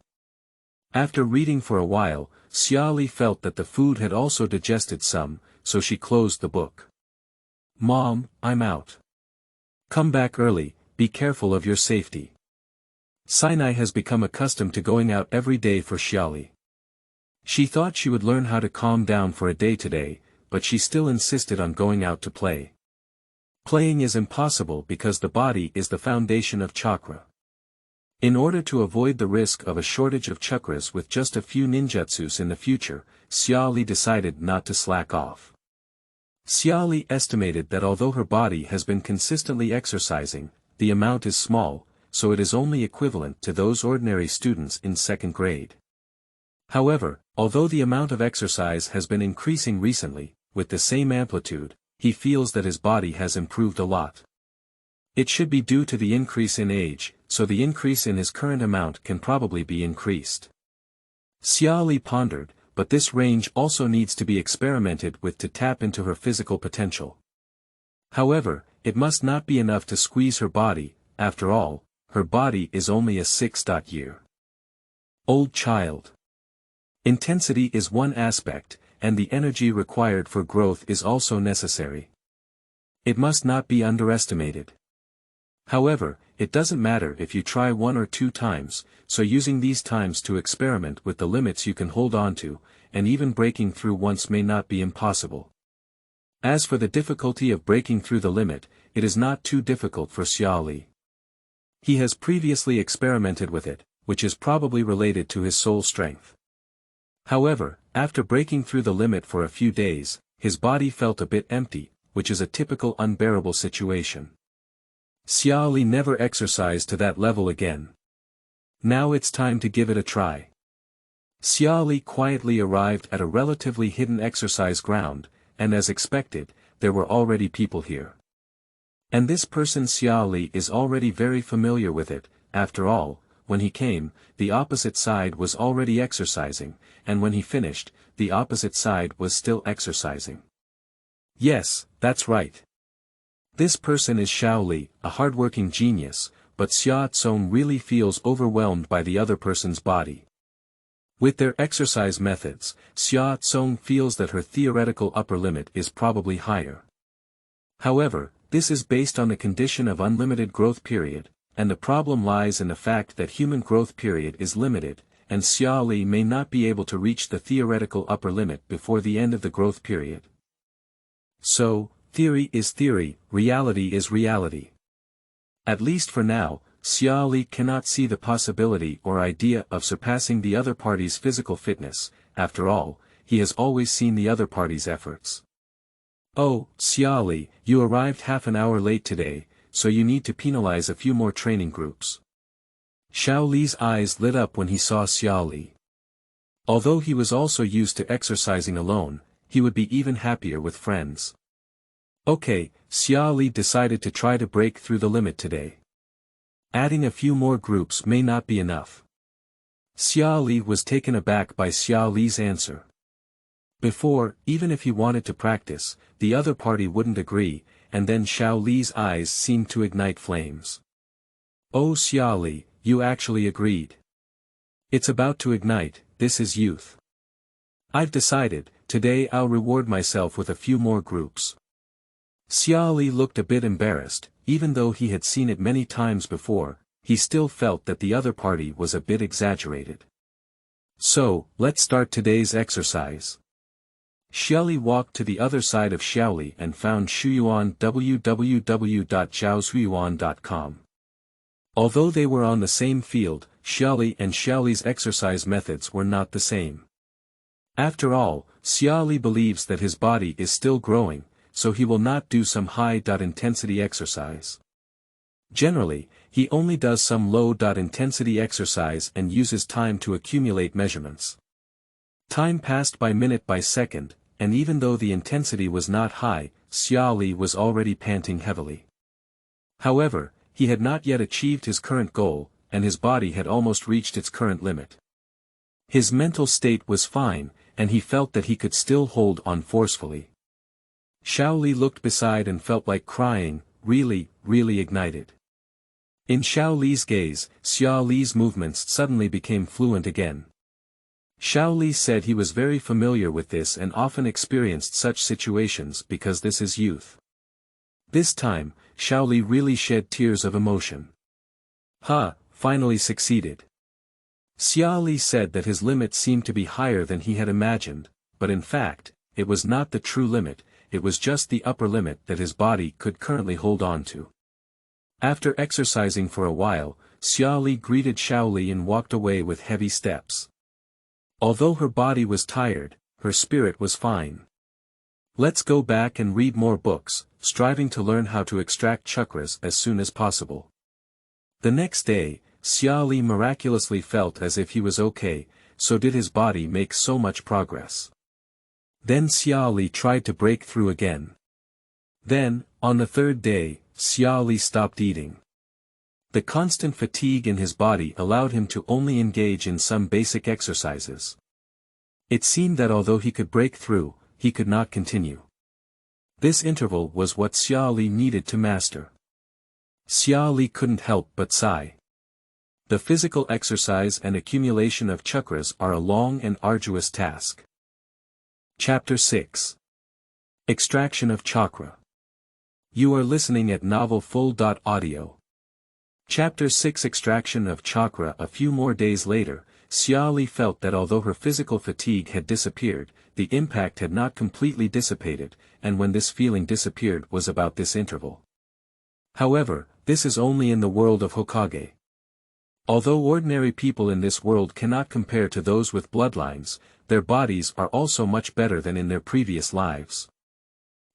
After reading for a while, Xia Li felt that the food had also digested some, so she closed the book. "Mom, I'm out. Come back early, be careful of your safety." Sinai has become accustomed to going out every day for Xia Li. She thought she would learn how to calm down for a day today, but she still insisted on going out to play. Playing is impossible because the body is the foundation of chakra. In order to avoid the risk of a shortage of chakras with just a few ninjutsus in the future, Xia Li decided not to slack off. Xia Li estimated that although her body has been consistently exercising, the amount is small, so it is only equivalent to those ordinary students in second grade. However, although the amount of exercise has been increasing recently, with the same amplitude, he feels that his body has improved a lot. It should be due to the increase in age, so the increase in his current amount can probably be increased. Xia Li pondered, but this range also needs to be experimented with to tap into her physical potential. However, it must not be enough to squeeze her body, after all, her body is only a 6-year-old child. Intensity is one aspect, and the energy required for growth is also necessary. It must not be underestimated. However, it doesn't matter if you try 1 or 2 times, so using these times to experiment with the limits you can hold on to, and even breaking through once may not be impossible. As for the difficulty of breaking through the limit, it is not too difficult for Xia Li. He has previously experimented with it, which is probably related to his soul strength. However, after breaking through the limit for a few days, his body felt a bit empty, which is a typical unbearable situation. Xia Li never exercised to that level again. Now it's time to give it a try. Xia Li quietly arrived at a relatively hidden exercise ground, and as expected, there were already people here. And this person Xia Li is already very familiar with it. After all, when he came, the opposite side was already exercising, and when he finished, the opposite side was still exercising. Yes, that's right. This person is Xiao Li, a hardworking genius, but Xia Tsong really feels overwhelmed by the other person's body. With their exercise methods, Xia Tsong feels that her theoretical upper limit is probably higher. However, this is based on the condition of unlimited growth period, and the problem lies in the fact that human growth period is limited, and Xia Li may not be able to reach the theoretical upper limit before the end of the growth period. So, theory is theory, reality is reality. At least for now, Xia Li cannot see the possibility or idea of surpassing the other party's physical fitness. After all, he has always seen the other party's efforts. "Oh, Xia Li, you arrived half an hour late today," so you need to penalize a few more training groups. Xiao Li's eyes lit up when he saw Xia Li. Although he was also used to exercising alone, he would be even happier with friends. Okay, Xia Li decided to try to break through the limit today. Adding a few more groups may not be enough. Xia Li was taken aback by Xia Li's answer. Before, even if he wanted to practice, the other party wouldn't agree, and then Xiao Li's eyes seemed to ignite flames. Oh Xia Li, you actually agreed. It's about to ignite, this is youth. I've decided, today I'll reward myself with a few more groups. Xia Li looked a bit embarrassed, even though he had seen it many times before, he still felt that the other party was a bit exaggerated. So, let's start today's exercise. Xia Li walked to the other side of Xiao Li and found Shuyuan www.zhaoshuyuan.com. Although they were on the same field, Xia Li and Xiao Li's exercise methods were not the same. After all, Xia Li believes that his body is still growing, so he will not do some high-intensity exercise. Generally, he only does some low-intensity exercise and uses time to accumulate measurements. Time passed by minute by second, and even though the intensity was not high, Xia Li was already panting heavily. However, he had not yet achieved his current goal, and his body had almost reached its current limit. His mental state was fine, and he felt that he could still hold on forcefully. Xiao Li looked beside and felt like crying, really ignited. In Xiao Li's gaze, Xia Li's movements suddenly became fluent again. Xiao Li said he was very familiar with this and often experienced such situations because this is youth. This time, Xiao Li really shed tears of emotion. Finally succeeded. Xia Li said that his limit seemed to be higher than he had imagined, but in fact, it was not the true limit, it was just the upper limit that his body could currently hold on to. After exercising for a while, Xia Li greeted Xiao Li and walked away with heavy steps. Although her body was tired, her spirit was fine. Let's go back and read more books, striving to learn how to extract chakras as soon as possible. The next day, Xia Li miraculously felt as if he was okay, so did his body make so much progress. Then Xia Li tried to break through again. Then, on the third day, Xia Li stopped eating. The constant fatigue in his body allowed him to only engage in some basic exercises. It seemed that although he could break through, he could not continue. This interval was what Xia Li needed to master. Xia Li couldn't help but sigh. The physical exercise and accumulation of chakras are a long and arduous task. Chapter 6. Extraction of Chakra. You are listening at novelfull.audio. Chapter 6 Extraction of Chakra. A few more days later, Xia Li felt that although her physical fatigue had disappeared, the impact had not completely dissipated, and when this feeling disappeared was about this interval. However, this is only in the world of Hokage. Although ordinary people in this world cannot compare to those with bloodlines, their bodies are also much better than in their previous lives.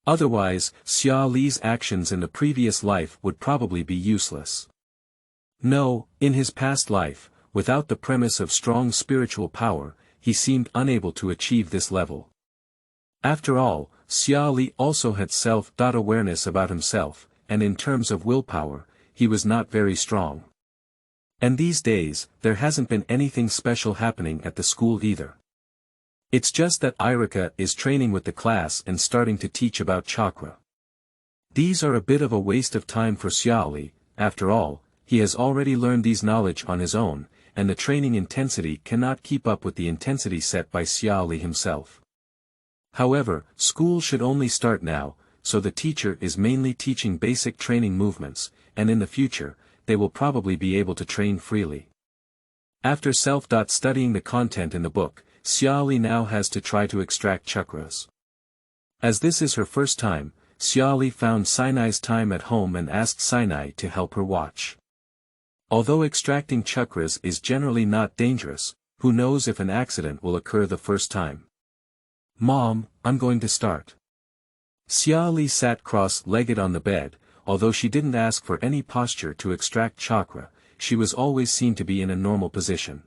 Otherwise, Xia Li's actions in the previous life would probably be useless. No, in his past life, without the premise of strong spiritual power, he seemed unable to achieve this level. After all, Xia Li also had self-awareness about himself, and in terms of willpower, he was not very strong. And these days, there hasn't been anything special happening at the school either. It's just that Irika is training with the class and starting to teach about chakra. These are a bit of a waste of time for Xia Li. After all, he has already learned these knowledge on his own, and the training intensity cannot keep up with the intensity set by Xia Li himself. However, school should only start now, so the teacher is mainly teaching basic training movements, and in the future, they will probably be able to train freely. After studying the content in the book, Xia Li now has to try to extract chakras. As this is her first time, Xia Li found Sinai's time at home and asked Sinai to help her watch. Although extracting chakras is generally not dangerous, who knows if an accident will occur the first time. Mom, I'm going to start. Xia Li sat cross-legged on the bed, although she didn't ask for any posture to extract chakra, she was always seen to be in a normal position.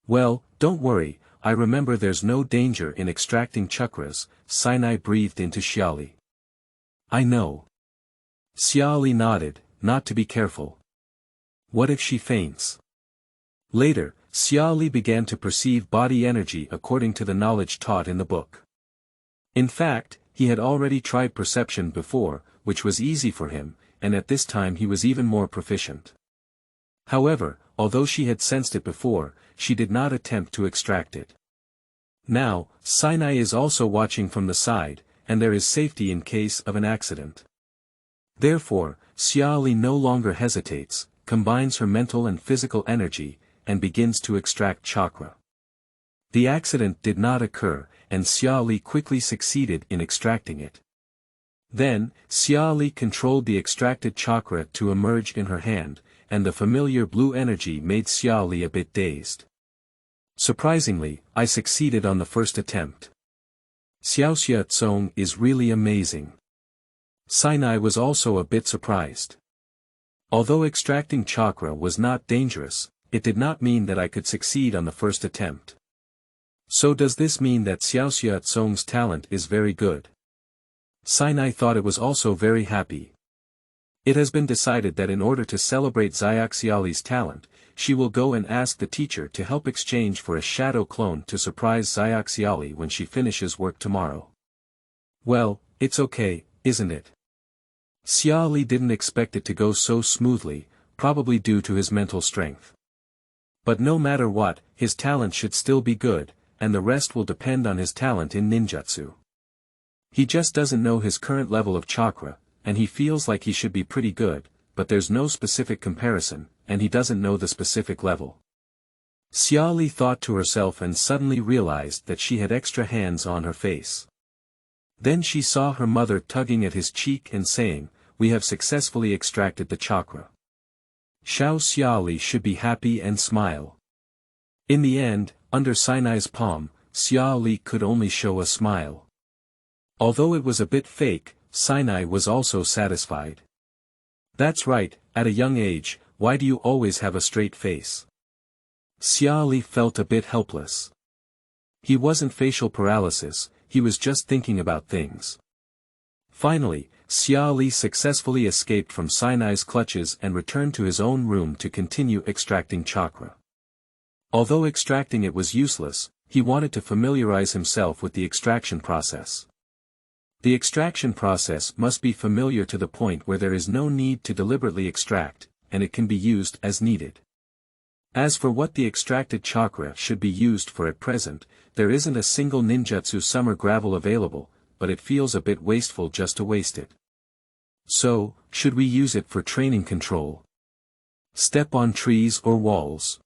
Well, don't worry, I remember there's no danger in extracting chakras, Sinai breathed into Xia Li. I know. Xia Li nodded, not to be careful. What if she faints? Later, Xia Li began to perceive body energy according to the knowledge taught in the book. In fact, he had already tried perception before, which was easy for him, and at this time he was even more proficient. However, although she had sensed it before, she did not attempt to extract it. Now, Sinai is also watching from the side, and there is safety in case of an accident. Therefore, Xia Li no longer hesitates, combines her mental and physical energy, and begins to extract chakra. The accident did not occur, and Xia Li quickly succeeded in extracting it. Then, Xia Li controlled the extracted chakra to emerge in her hand, and the familiar blue energy made Xia Li a bit dazed. Surprisingly, I succeeded on the first attempt. Xiao Tsong is really amazing. Sinai was also a bit surprised. Although extracting chakra was not dangerous, it did not mean that I could succeed on the first attempt. So does this mean that Xiao Tsong's talent is very good? Sinai thought it was also very happy. It has been decided that in order to celebrate KibaXia Li's talent, she will go and ask the teacher to help exchange for a shadow clone to surprise KibaXia Li when she finishes work tomorrow. Well, it's okay, isn't it? Xia Li didn't expect it to go so smoothly, probably due to his mental strength. But no matter what, his talent should still be good, and the rest will depend on his talent in ninjutsu. He just doesn't know his current level of chakra, and he feels like he should be pretty good, but there's no specific comparison, and he doesn't know the specific level. Xia Li thought to herself and suddenly realized that she had extra hands on her face. Then she saw her mother tugging at his cheek and saying, "We have successfully extracted the chakra." Xia Li should be happy and smile. In the end, under Sinai's palm, Xia Li could only show a smile. Although it was a bit fake, Sinai was also satisfied. That's right, at a young age, why do you always have a straight face? Xia Li felt a bit helpless. He wasn't facial paralysis, he was just thinking about things. Finally, Xia Li successfully escaped from Sinai's clutches and returned to his own room to continue extracting chakra. Although extracting it was useless, he wanted to familiarize himself with the extraction process. The extraction process must be familiar to the point where there is no need to deliberately extract, and it can be used as needed. As for what the extracted chakra should be used for at present, there isn't a single ninjutsu summer gravel available, but it feels a bit wasteful just to waste it. So, should we use it for training control? Step on trees or walls?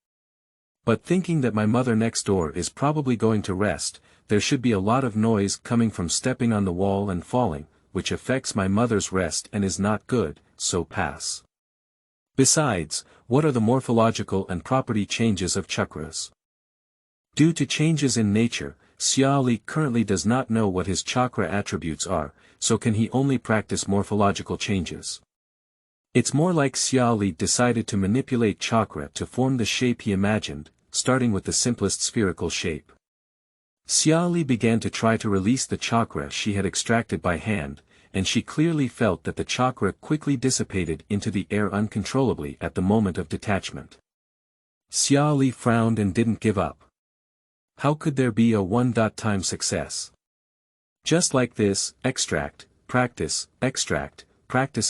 But thinking that my mother next door is probably going to rest, there should be a lot of noise coming from stepping on the wall and falling, which affects my mother's rest and is not good, so pass. Besides, what are the morphological and property changes of chakras? Due to changes in nature, Xia Li currently does not know what his chakra attributes are, so can he only practice morphological changes. It's more like Xia Li decided to manipulate chakra to form the shape he imagined, starting with the simplest spherical shape. Xia Li began to try to release the chakra she had extracted by hand, and she clearly felt that the chakra quickly dissipated into the air uncontrollably at the moment of detachment. Xia Li frowned and didn't give up. How could there be a one-time success? Just like this, extract, practice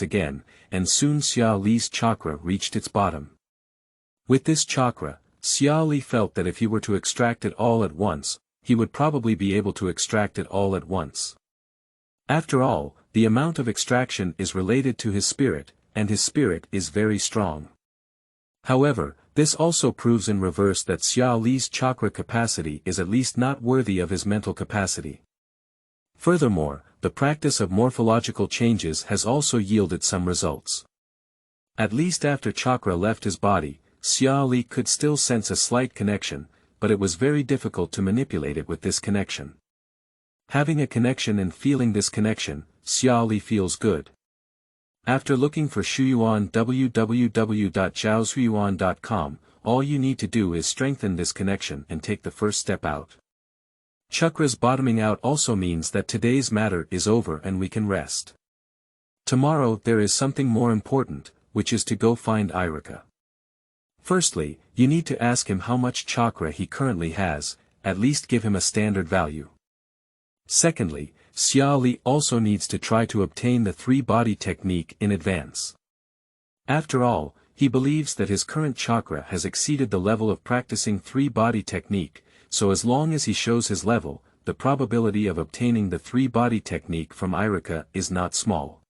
again, and soon Xia Li's chakra reached its bottom. With this chakra, Xia Li felt that if he were to extract it all at once, he would probably be able to extract it all at once. After all, the amount of extraction is related to his spirit, and his spirit is very strong. However, this also proves in reverse that Xia Li's chakra capacity is at least not worthy of his mental capacity. Furthermore, the practice of morphological changes has also yielded some results. At least after chakra left his body, Xia Li could still sense a slight connection, but it was very difficult to manipulate it with this connection. Having a connection and feeling this connection, Xia Li feels good. After looking for Shuyu on www.zhaoshuyuan.com, all you need to do is strengthen this connection and take the first step out. Chakra's bottoming out also means that today's matter is over and we can rest. Tomorrow there is something more important, which is to go find Irika. Firstly, you need to ask him how much chakra he currently has, at least give him a standard value. Secondly, Xia Li also needs to try to obtain the three-body technique in advance. After all, he believes that his current chakra has exceeded the level of practicing three-body technique, so as long as he shows his level, the probability of obtaining the three-body technique from Irika is not small.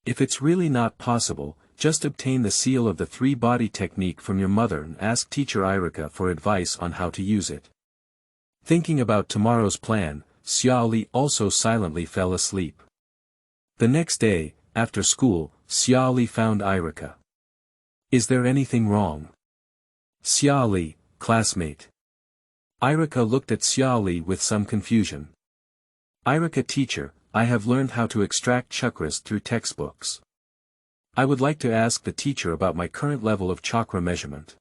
If it's really not possible, just obtain the seal of the three-body technique from your mother and ask teacher Irika for advice on how to use it. Thinking about tomorrow's plan, Xia Li also silently fell asleep. The next day, after school, Xia Li found Irika. Is there anything wrong? Xia Li, classmate. Irika looked at Xia Li with some confusion. Irika teacher, I have learned how to extract chakras through textbooks. I would like to ask the teacher about my current level of chakra measurement.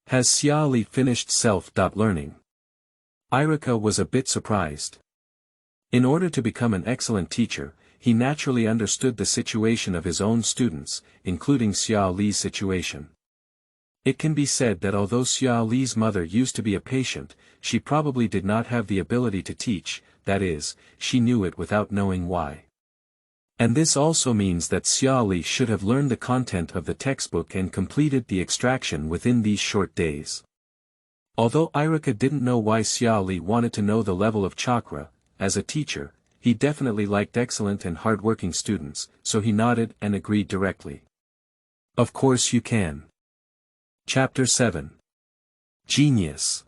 Has Xia Li finished self-learning? Irika was a bit surprised. In order to become an excellent teacher, he naturally understood the situation of his own students, including Xia Li's situation. It can be said that although Xia Li's mother used to be a patient, she probably did not have the ability to teach, that is, she knew it without knowing why. And this also means that Xia Li should have learned the content of the textbook and completed the extraction within these short days. Although Irika didn't know why Xia Li wanted to know the level of chakra, as a teacher, he definitely liked excellent and hard-working students, so he nodded and agreed directly. Of course you can. Chapter 7. Genius.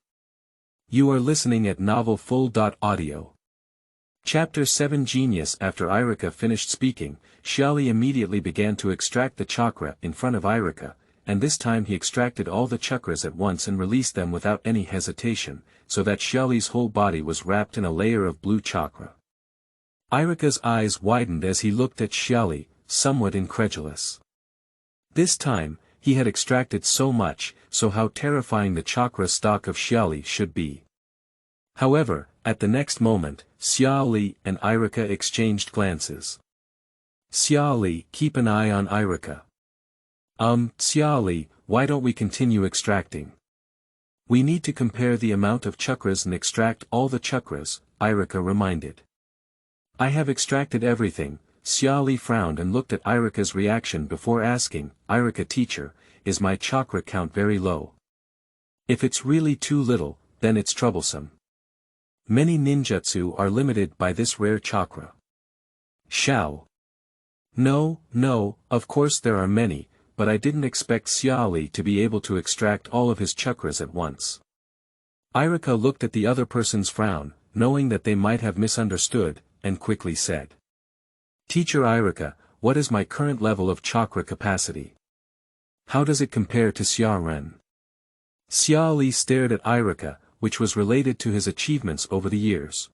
You are listening at novelfull.audio. Chapter 7 Genius. After Irika finished speaking, Xia Li immediately began to extract the chakra in front of Irika, and this time he extracted all the chakras at once and released them without any hesitation, so that Xia Li's whole body was wrapped in a layer of blue chakra. Irika's eyes widened as he looked at Xia Li, somewhat incredulous. This time, he had extracted so much, so how terrifying the chakra stock of Xia Li should be. However, at the next moment, Xia Li and Irika exchanged glances. Xia Li, keep an eye on Irika. Xia Li, why don't we continue extracting? We need to compare the amount of chakras and extract all the chakras, Irika reminded. I have extracted everything. Xia Li frowned and looked at Irika's reaction before asking, Irika teacher, is my chakra count very low? If it's really too little, then it's troublesome. Many ninjutsu are limited by this rare chakra. Xiao. No, of course there are many, but I didn't expect Xia Li to be able to extract all of his chakras at once. Irika looked at the other person's frown, knowing that they might have misunderstood, and quickly said. Teacher Irika, what is my current level of chakra capacity? How does it compare to Xia Ren? Xia Li stared at Irika, which was related to his achievements over the years.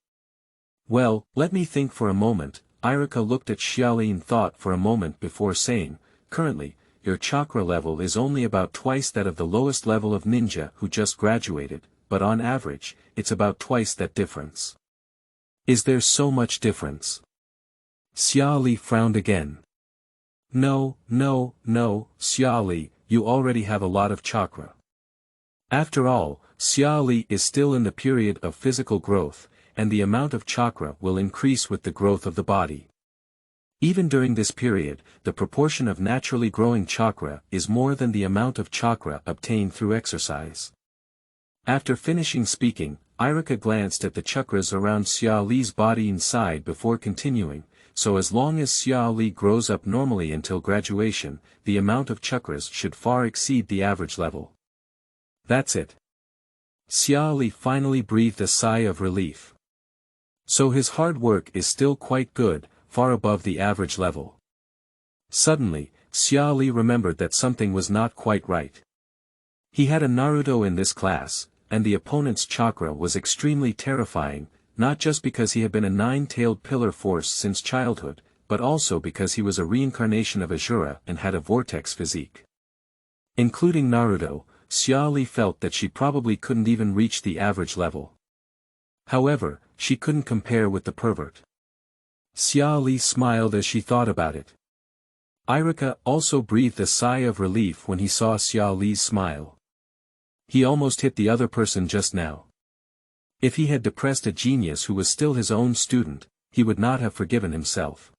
Well, let me think for a moment. Irika looked at Xia Li and thought for a moment before saying, currently, your chakra level is only about twice that of the lowest level of ninja who just graduated, but on average, it's about twice that difference. Is there so much difference? Xia Li frowned again. No, Xia Li, you already have a lot of chakra. After all, Xia Li is still in the period of physical growth, and the amount of chakra will increase with the growth of the body. Even during this period, the proportion of naturally growing chakra is more than the amount of chakra obtained through exercise. After finishing speaking, Irika glanced at the chakras around Xia Li's body and sighed before continuing, so as long as Xia Li grows up normally until graduation, the amount of chakras should far exceed the average level. That's it. Xia Li finally breathed a sigh of relief. So his hard work is still quite good, far above the average level. Suddenly, Xia Li remembered that something was not quite right. He had a Naruto in this class, and the opponent's chakra was extremely terrifying, not just because he had been a nine-tailed pillar force since childhood, but also because he was a reincarnation of Asura and had a Vortex physique. Including Naruto, Xia Li felt that she probably couldn't even reach the average level. However, she couldn't compare with the pervert. Xia Li smiled as she thought about it. Irika also breathed a sigh of relief when he saw Xia Li's smile. He almost hit the other person just now. If he had depressed a genius who was still his own student, he would not have forgiven himself.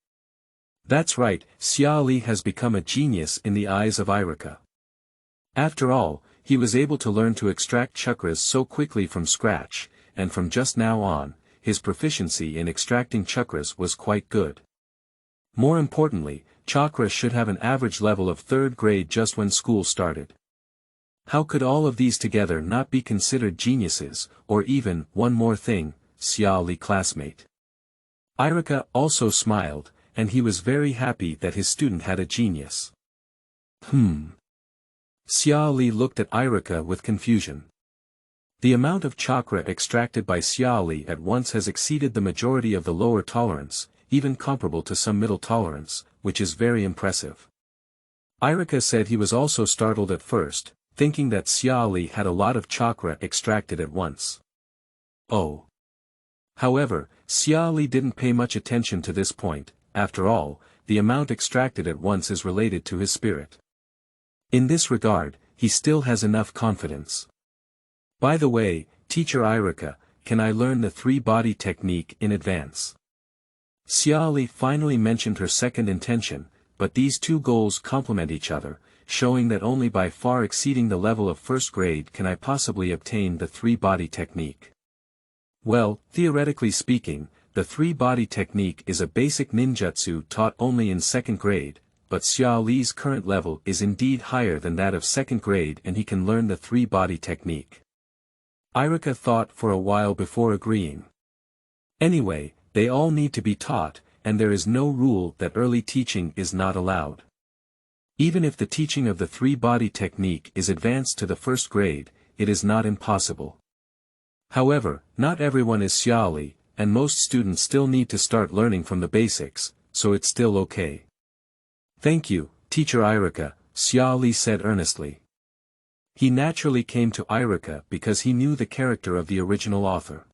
That's right, Xia Li has become a genius in the eyes of Irika. After all, he was able to learn to extract chakras so quickly from scratch, and from just now on, his proficiency in extracting chakras was quite good. More importantly, Chakra should have an average level of 3rd grade just when school started. How could all of these together not be considered geniuses, or even, one more thing, Xia Li classmate? Irika also smiled, and he was very happy that his student had a genius. Xia Li looked at Irika with confusion. The amount of chakra extracted by Xia Li at once has exceeded the majority of the lower tolerance, even comparable to some middle tolerance, which is very impressive. Irika said he was also startled at first, thinking that Xia Li had a lot of chakra extracted at once. Oh. However, Xia Li didn't pay much attention to this point. After all, the amount extracted at once is related to his spirit. In this regard, he still has enough confidence. By the way, Teacher Irika, can I learn the 3-body technique in advance? Xia Li finally mentioned her second intention, but these two goals complement each other, showing that only by far exceeding the level of 1st grade can I possibly obtain the 3-body technique. Well, theoretically speaking, the 3-body technique is a basic ninjutsu taught only in 2nd grade, but Xia Li's current level is indeed higher than that of 2nd grade and he can learn the 3-body technique. Irika thought for a while before agreeing. Anyway, they all need to be taught, and there is no rule that early teaching is not allowed. Even if the teaching of the 3-body technique is advanced to the 1st grade, it is not impossible. However, not everyone is Xia Li, and most students still need to start learning from the basics, so it's still okay. Thank you, Teacher Irika, Xia Li said earnestly. He naturally came to Irika because he knew the character of the original author.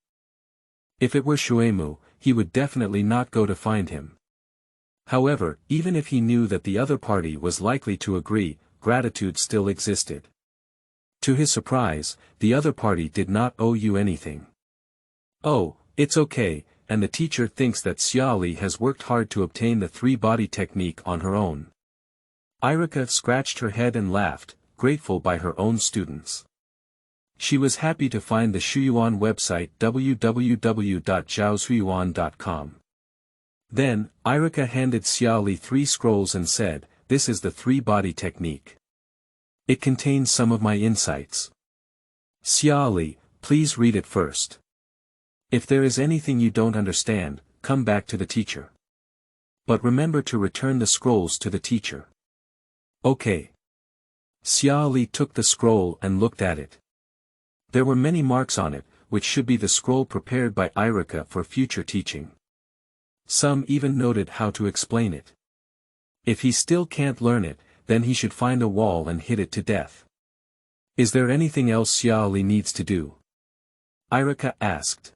If it were Shuemu, he would definitely not go to find him. However, even if he knew that the other party was likely to agree, gratitude still existed. To his surprise, the other party did not owe you anything. Oh, it's okay, and the teacher thinks that Xia Li has worked hard to obtain the 3-body technique on her own. Irika scratched her head and laughed, grateful by her own students. She was happy to find the Shuyuan website www.zhaoshuyuan.com. Then, Irika handed Xia Li 3 scrolls and said, "This is the 3-body technique. It contains some of my insights. Xia Li, please read it first. If there is anything you don't understand, come back to the teacher. But remember to return the scrolls to the teacher." Okay. Xia Li took the scroll and looked at it. There were many marks on it, which should be the scroll prepared by Irika for future teaching. Some even noted how to explain it. If he still can't learn it, then he should find a wall and hit it to death. Is there anything else Xia Li needs to do? Irika asked.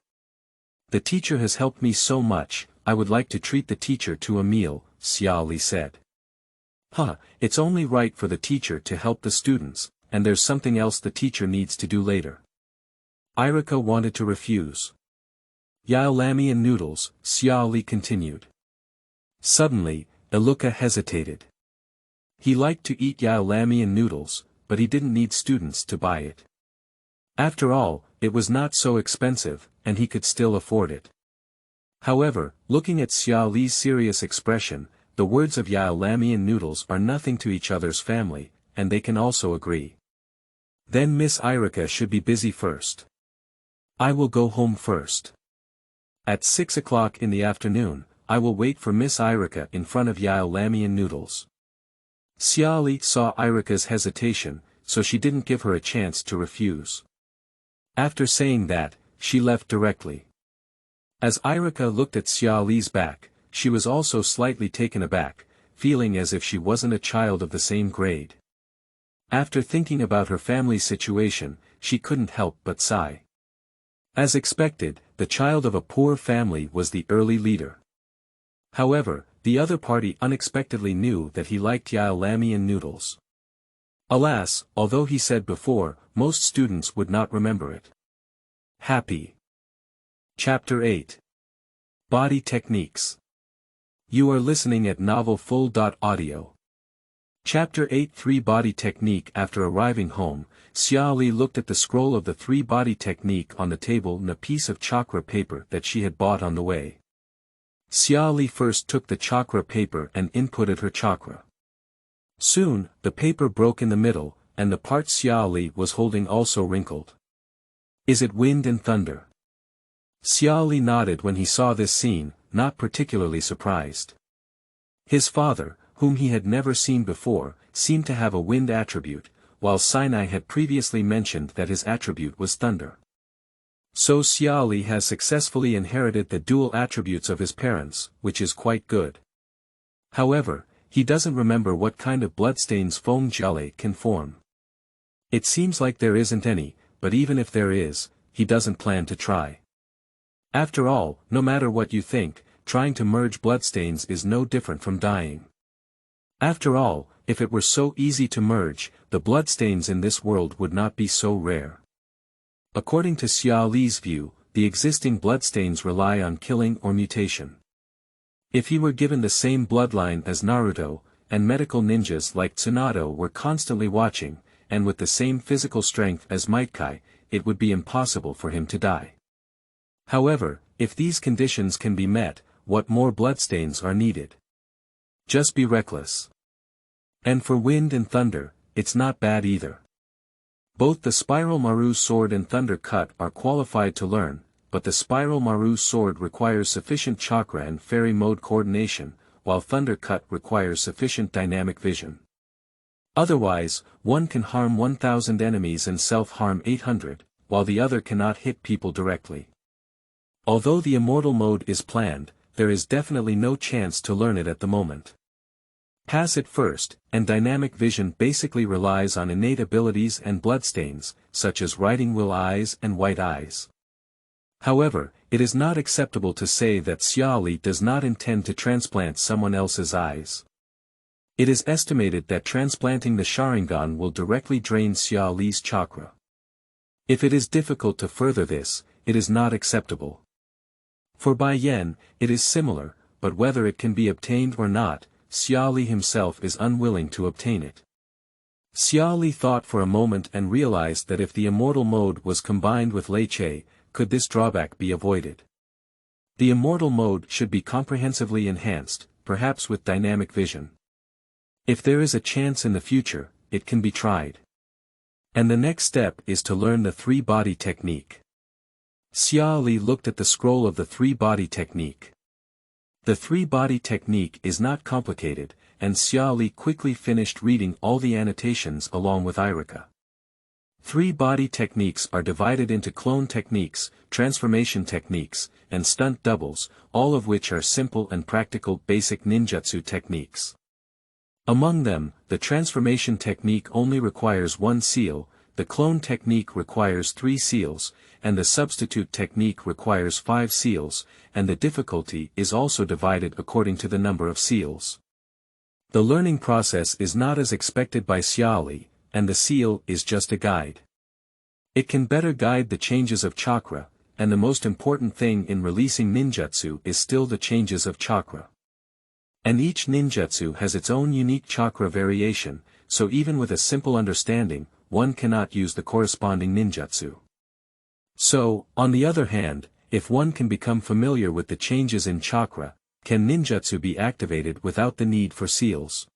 The teacher has helped me so much, I would like to treat the teacher to a meal, Xia Li said. It's only right for the teacher to help the students, and there's something else the teacher needs to do later. Irika wanted to refuse. Yaolami and noodles, Xia Li continued. Suddenly, Iluka hesitated. He liked to eat yaolami and noodles, but he didn't need students to buy it. After all, it was not so expensive, and he could still afford it. However, looking at Xia Li's serious expression, the words of yaolami and noodles are nothing to each other's family, and they can also agree. Then Miss Irika should be busy first. I will go home first. At 6 o'clock in the afternoon, I will wait for Miss Irika in front of yaolami and noodles. Xia Li saw Irika's hesitation, so she didn't give her a chance to refuse. After saying that, she left directly. As Irika looked at Xia Li's back, she was also slightly taken aback, feeling as if she wasn't a child of the same grade. After thinking about her family's situation, she couldn't help but sigh. As expected, the child of a poor family was the early leader. However, the other party unexpectedly knew that he liked Yaolami and noodles. Alas, although he said before, most students would not remember it. Happy. Chapter 8. Body Techniques. You are listening at Novel Full.audio. Chapter 8 3 Body Technique. After arriving home, Xia Li looked at the scroll of the 3 body technique on the table and a piece of chakra paper that she had bought on the way. Xia Li first took the chakra paper and inputted her chakra. Soon, the paper broke in the middle, and the part Xia Li was holding also wrinkled. Is it wind and thunder? Xia Li nodded when he saw this scene, not particularly surprised. His father, whom he had never seen before, seemed to have a wind attribute, while Sinai had previously mentioned that his attribute was thunder. So Xia Li has successfully inherited the dual attributes of his parents, which is quite good. However, he doesn't remember what kind of bloodstains Feng Jiale can form. It seems like there isn't any, but even if there is, he doesn't plan to try. After all, no matter what you think, trying to merge bloodstains is no different from dying. After all, if it were so easy to merge, the bloodstains in this world would not be so rare. According to Xia Li's view, the existing bloodstains rely on killing or mutation. If he were given the same bloodline as Naruto, and medical ninjas like Tsunade were constantly watching, and with the same physical strength as Might Kai, it would be impossible for him to die. However, if these conditions can be met, what more bloodstains are needed? Just be reckless. And for wind and thunder, it's not bad either. Both the Spiral Maru sword and Thunder Cut are qualified to learn, but the Spiral Maru sword requires sufficient chakra and fairy mode coordination, while Thunder Cut requires sufficient dynamic vision. Otherwise, one can harm 1,000 enemies and self-harm 800, while the other cannot hit people directly. Although the immortal mode is planned, there is definitely no chance to learn it at the moment. Pass it first, and dynamic vision basically relies on innate abilities and bloodstains, such as riding will eyes and white eyes. However, it is not acceptable to say that Xia Li does not intend to transplant someone else's eyes. It is estimated that transplanting the Sharingan will directly drain Xia Li's chakra. If it is difficult to further this, it is not acceptable. For Bai Yan, it is similar, but whether it can be obtained or not, Xia Li himself is unwilling to obtain it. Xia Li thought for a moment and realized that if the immortal mode was combined with Lei Che, could this drawback be avoided? The immortal mode should be comprehensively enhanced, perhaps with dynamic vision. If there is a chance in the future, it can be tried. And the next step is to learn the 3 body technique. Xia Li looked at the scroll of the 3 body technique. The 3 body technique is not complicated, and Xia Li quickly finished reading all the annotations along with Irika. 3 body techniques are divided into clone techniques, transformation techniques, and stunt doubles, all of which are simple and practical basic ninjutsu techniques. Among them, the transformation technique only requires 1 seal, the clone technique requires 3 seals, and the substitute technique requires 5 seals, and the difficulty is also divided according to the number of seals. The learning process is not as expected by Xia Li, and the seal is just a guide. It can better guide the changes of chakra, and the most important thing in releasing ninjutsu is still the changes of chakra. And each ninjutsu has its own unique chakra variation, so even with a simple understanding, one cannot use the corresponding ninjutsu. So, on the other hand, if one can become familiar with the changes in chakra, can ninjutsu be activated without the need for seals?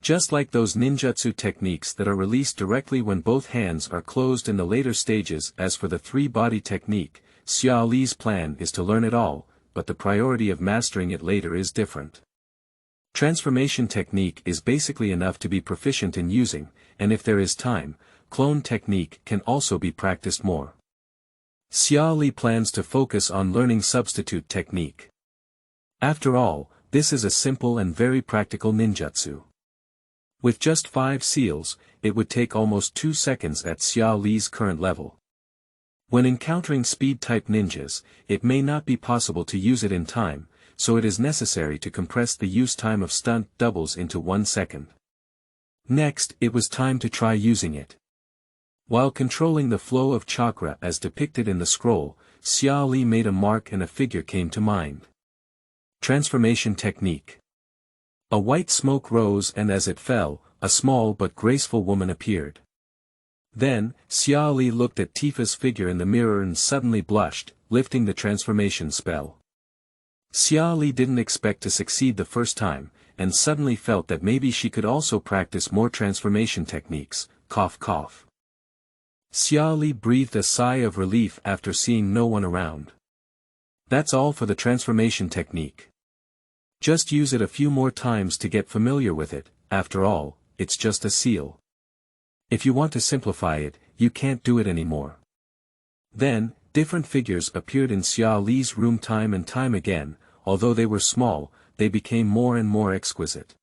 Just like those ninjutsu techniques that are released directly when both hands are closed in the later stages. As for the 3 body technique, Xia Li's plan is to learn it all, but the priority of mastering it later is different. Transformation technique is basically enough to be proficient in using, and if there is time, clone technique can also be practiced more. Xia Li plans to focus on learning substitute technique. After all, this is a simple and very practical ninjutsu. With just 5 seals, it would take almost 2 seconds at Xia Li's current level. When encountering speed-type ninjas, it may not be possible to use it in time, so it is necessary to compress the use time of stunt doubles into 1 second. Next, it was time to try using it. While controlling the flow of chakra as depicted in the scroll, Xia Li made a mark and a figure came to mind. Transformation technique. A white smoke rose and as it fell, a small but graceful woman appeared. Then, Xia Li looked at Tifa's figure in the mirror and suddenly blushed, lifting the transformation spell. Xia Li didn't expect to succeed the first time, and suddenly felt that maybe she could also practice more transformation techniques, cough cough. Xia Li breathed a sigh of relief after seeing no one around. That's all for the transformation technique. Just use it a few more times to get familiar with it, after all, it's just a seal. If you want to simplify it, you can't do it anymore. Then, different figures appeared in Xia Li's room time and time again, although they were small, they became more and more exquisite.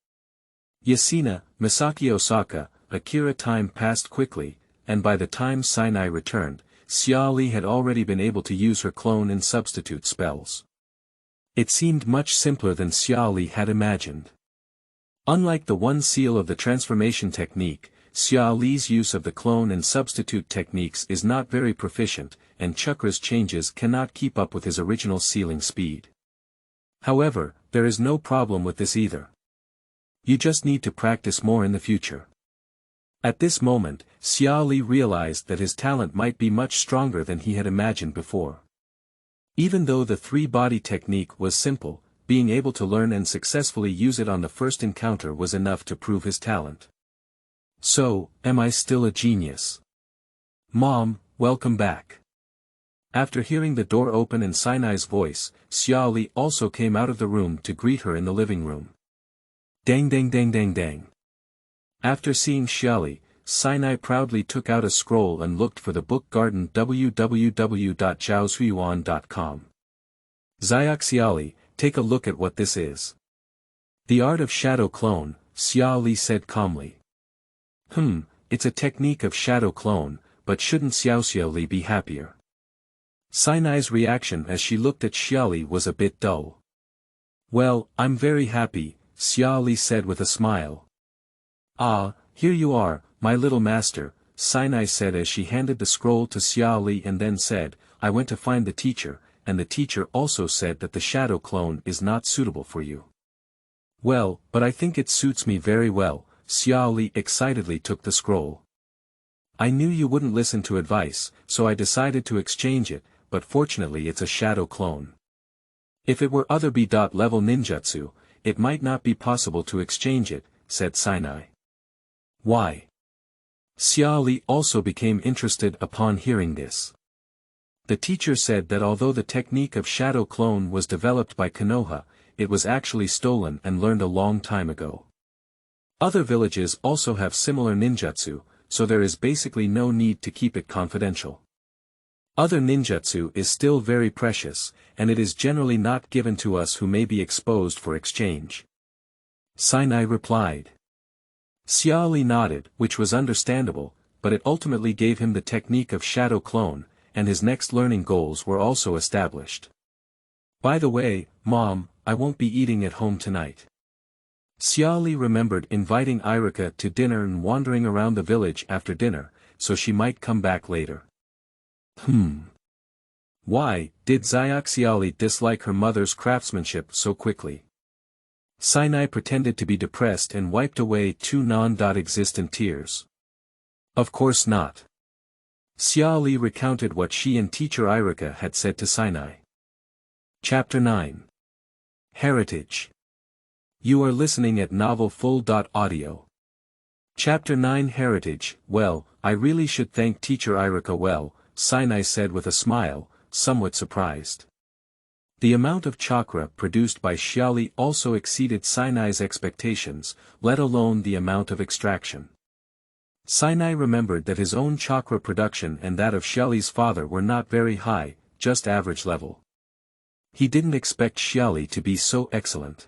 Yasina, Misaki Osaka, Akira. Time passed quickly, and by the time Sinai returned, Xia Li had already been able to use her clone and substitute spells. It seemed much simpler than Xia Li had imagined. Unlike the one seal of the transformation technique, Xia Li's use of the clone and substitute techniques is not very proficient, and Chakra's changes cannot keep up with his original sealing speed. However, there is no problem with this either. You just need to practice more in the future. At this moment, Xia Li realized that his talent might be much stronger than he had imagined before. Even though the 3-body technique was simple, being able to learn and successfully use it on the first encounter was enough to prove his talent. So, am I still a genius? Mom, welcome back. After hearing the door open and Sinai's voice, Xia Li also came out of the room to greet her in the living room. Dang dang dang dang dang. After seeing Xia Li, Sinai proudly took out a scroll and looked for the book garden www.zhaosuiyuan.com. KibaXia Li, take a look at what this is. The art of shadow clone, Xia Li said calmly. It's a technique of shadow clone, but shouldn't Xia Li be happier? Sinai's reaction as she looked at Xia Li was a bit dull. Well, I'm very happy, Xia Li said with a smile. Ah, here you are, my little master, Sinai said as she handed the scroll to Xia Li and then said, I went to find the teacher, and the teacher also said that the shadow clone is not suitable for you. Well, but I think it suits me very well, Xia Li excitedly took the scroll. I knew you wouldn't listen to advice, so I decided to exchange it, but fortunately it's a shadow clone. If it were other B.level ninjutsu, it might not be possible to exchange it, said Sinai. Why? Xia Li also became interested upon hearing this. The teacher said that although the technique of shadow clone was developed by Konoha, it was actually stolen and learned a long time ago. Other villages also have similar ninjutsu, so there is basically no need to keep it confidential. Other ninjutsu is still very precious, and it is generally not given to us who may be exposed for exchange. Sinai replied. Xia Li nodded, which was understandable, but it ultimately gave him the technique of shadow clone, and his next learning goals were also established. By the way, Mom, I won't be eating at home tonight. Xia Li remembered inviting Irika to dinner and wandering around the village after dinner, so she might come back later. Why did KibaXia Li dislike her mother's craftsmanship so quickly? Sinai pretended to be depressed and wiped away 2 non-existent tears. Of course not. Xia Li recounted what she and teacher Irika had said to Sinai. Chapter 9. Heritage. You are listening at novelfull.audio. Chapter 9 Heritage. Well, I really should thank teacher Irika well, Sinai said with a smile, somewhat surprised. The amount of chakra produced by Xia Li also exceeded Sinai's expectations, let alone the amount of extraction. Sinai remembered that his own chakra production and that of Xia Li's father were not very high, just average level. He didn't expect Xia Li to be so excellent.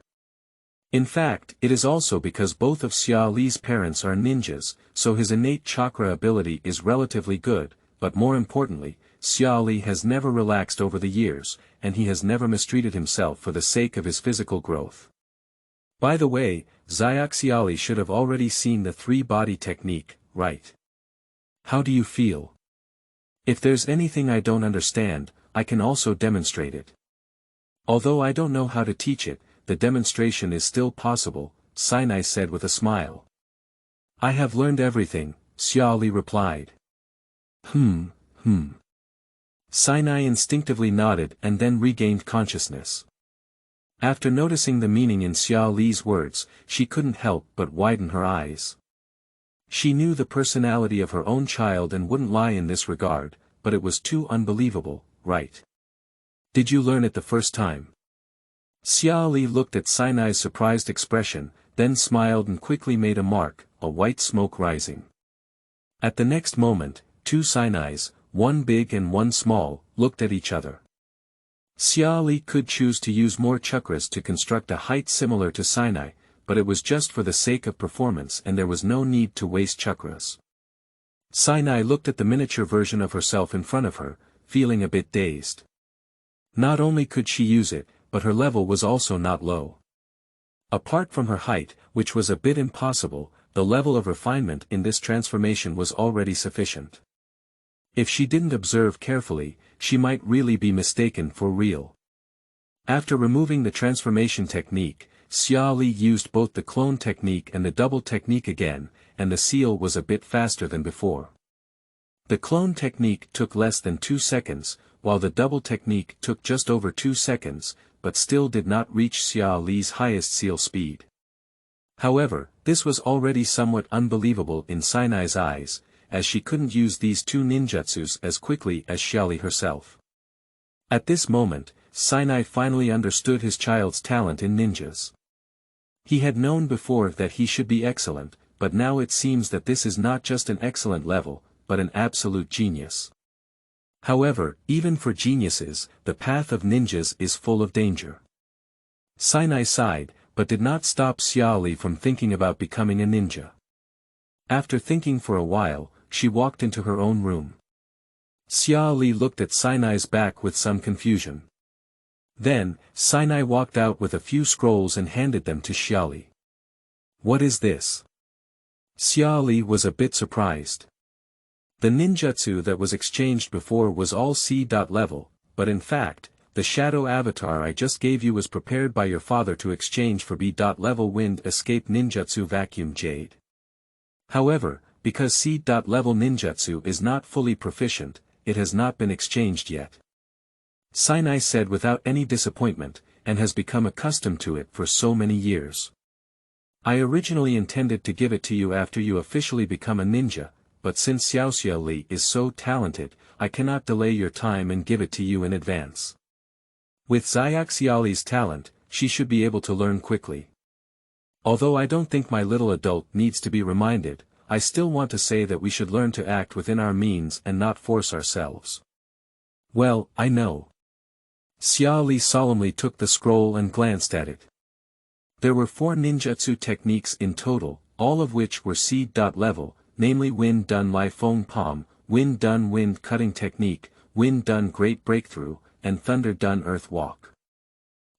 In fact, it is also because both of Xia Li's parents are ninjas, so his innate chakra ability is relatively good, but more importantly, Xia Li has never relaxed over the years, and he has never mistreated himself for the sake of his physical growth. By the way, KibaXia Li should have already seen the three-body technique, right? How do you feel? If there's anything I don't understand, I can also demonstrate it. Although I don't know how to teach it, the demonstration is still possible, Sinai said with a smile. I have learned everything, Xia Li replied. Sinai instinctively nodded and then regained consciousness. After noticing the meaning in Xia Li's words, she couldn't help but widen her eyes. She knew the personality of her own child and wouldn't lie in this regard, but it was too unbelievable, right? Did you learn it the first time? Xia Li looked at Sinai's surprised expression, then smiled and quickly made a mark, a white smoke rising. At the next moment, two Sinais, one big and one small, looked at each other. Xia Li could choose to use more chakras to construct a height similar to Sinai, but it was just for the sake of performance and there was no need to waste chakras. Sinai looked at the miniature version of herself in front of her, feeling a bit dazed. Not only could she use it, but her level was also not low. Apart from her height, which was a bit impossible, the level of refinement in this transformation was already sufficient. If she didn't observe carefully, she might really be mistaken for real. After removing the transformation technique, Xia Li used both the clone technique and the double technique again, and the seal was a bit faster than before. The clone technique took less than 2 seconds, while the double technique took just over 2 seconds, but still did not reach Xia Li's highest seal speed. However, this was already somewhat unbelievable in Sinai's eyes, as she couldn't use these two ninjutsus as quickly as Xia Li herself. At this moment, Sinai finally understood his child's talent in ninjas. He had known before that he should be excellent, but now it seems that this is not just an excellent level, but an absolute genius. However, even for geniuses, the path of ninjas is full of danger. Sinai sighed, but did not stop Xia Li from thinking about becoming a ninja. After thinking for a while, she walked into her own room. Xia Li looked at Sinai's back with some confusion. Then, Sinai walked out with a few scrolls and handed them to Xia Li. What is this? Xia Li was a bit surprised. The ninjutsu that was exchanged before was all C. level, but in fact, the shadow avatar I just gave you was prepared by your father to exchange for B. level wind escape ninjutsu vacuum jade. However, because C. level ninjutsu is not fully proficient, it has not been exchanged yet. Sinai said without any disappointment, and has become accustomed to it for so many years. I originally intended to give it to you after you officially become a ninja, but since Xia Li is so talented, I cannot delay your time and give it to you in advance. With KibaXia Li's talent, she should be able to learn quickly. Although I don't think my little adult needs to be reminded, I still want to say that we should learn to act within our means and not force ourselves. Well, I know. Xia Li solemnly took the scroll and glanced at it. There were 4 ninjutsu techniques in total, all of which were C. level, namely Wind Done Lai Feng Palm, Wind Done Wind Cutting Technique, Wind Done Great Breakthrough, and Thunder Done Earth Walk.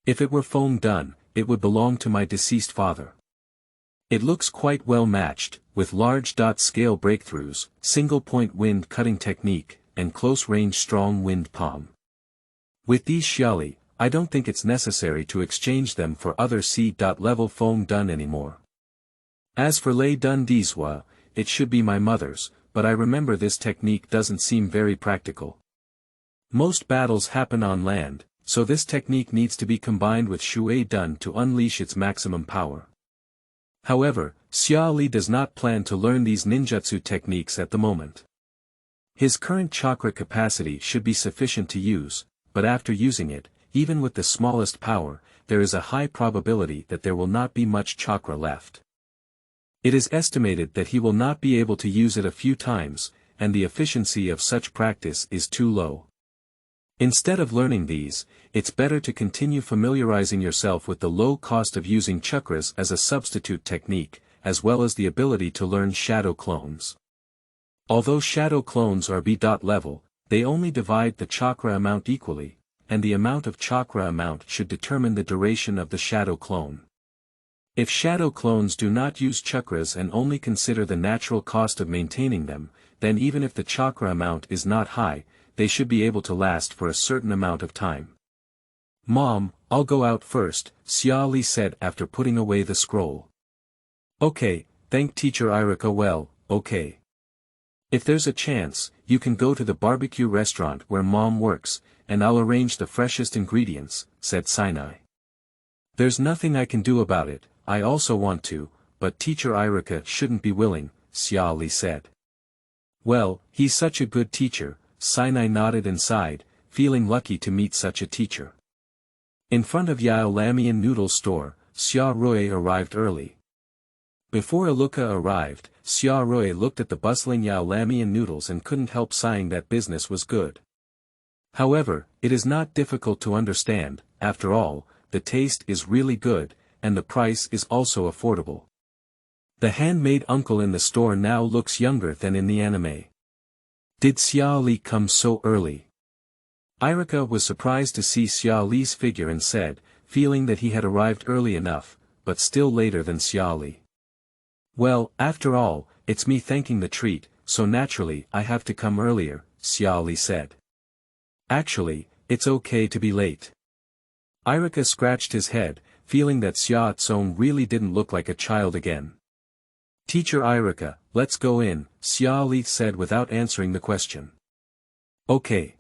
If it were Feng Done, it would belong to my deceased father. It looks quite well matched, with large scale breakthroughs, single-point wind cutting technique, and close-range strong wind palm. With these Xia Li, I don't think it's necessary to exchange them for other C. level Feng Done anymore. As for Lei Dun Dizhua, it should be my mother's, but I remember this technique doesn't seem very practical. Most battles happen on land, so this technique needs to be combined with Shui Dun to unleash its maximum power. However, Xia Li does not plan to learn these ninjutsu techniques at the moment. His current chakra capacity should be sufficient to use, but after using it, even with the smallest power, there is a high probability that there will not be much chakra left. It is estimated that he will not be able to use it a few times, and the efficiency of such practice is too low. Instead of learning these, it's better to continue familiarizing yourself with the low cost of using chakras as a substitute technique, as well as the ability to learn shadow clones. Although shadow clones are B. level, they only divide the chakra amount equally, and the amount of chakra amount should determine the duration of the shadow clone. If shadow clones do not use chakras and only consider the natural cost of maintaining them, then even if the chakra amount is not high, they should be able to last for a certain amount of time. "Mom, I'll go out first," Xia Li said after putting away the scroll. "Okay, thank Teacher Irika. Well, okay. If there's a chance, you can go to the barbecue restaurant where Mom works, and I'll arrange the freshest ingredients," said Sinai. "There's nothing I can do about it, I also want to, but Teacher Irika shouldn't be willing," Xia Li said. "Well, he's such a good teacher," Sinai nodded and sighed, feeling lucky to meet such a teacher. In front of Yao Lamian Noodle Store, Xia Rui arrived early. Before Aluka arrived, Xia Rui looked at the bustling Yao Lamian noodles and couldn't help sighing that business was good. However, it is not difficult to understand, after all, the taste is really good, and the price is also affordable. The handmade uncle in the store now looks younger than in the anime. Did Xia Li come so early? Irika was surprised to see Xia Li's figure and said, feeling that he had arrived early enough, but still later than Xia Li. "Well, after all, it's me thanking the treat, so naturally I have to come earlier," Xia Li said. "Actually, it's okay to be late." Irika scratched his head, feeling that Xia Tsong really didn't look like a child again. "Teacher Irika, let's go in," Xia Li said without answering the question. "Okay."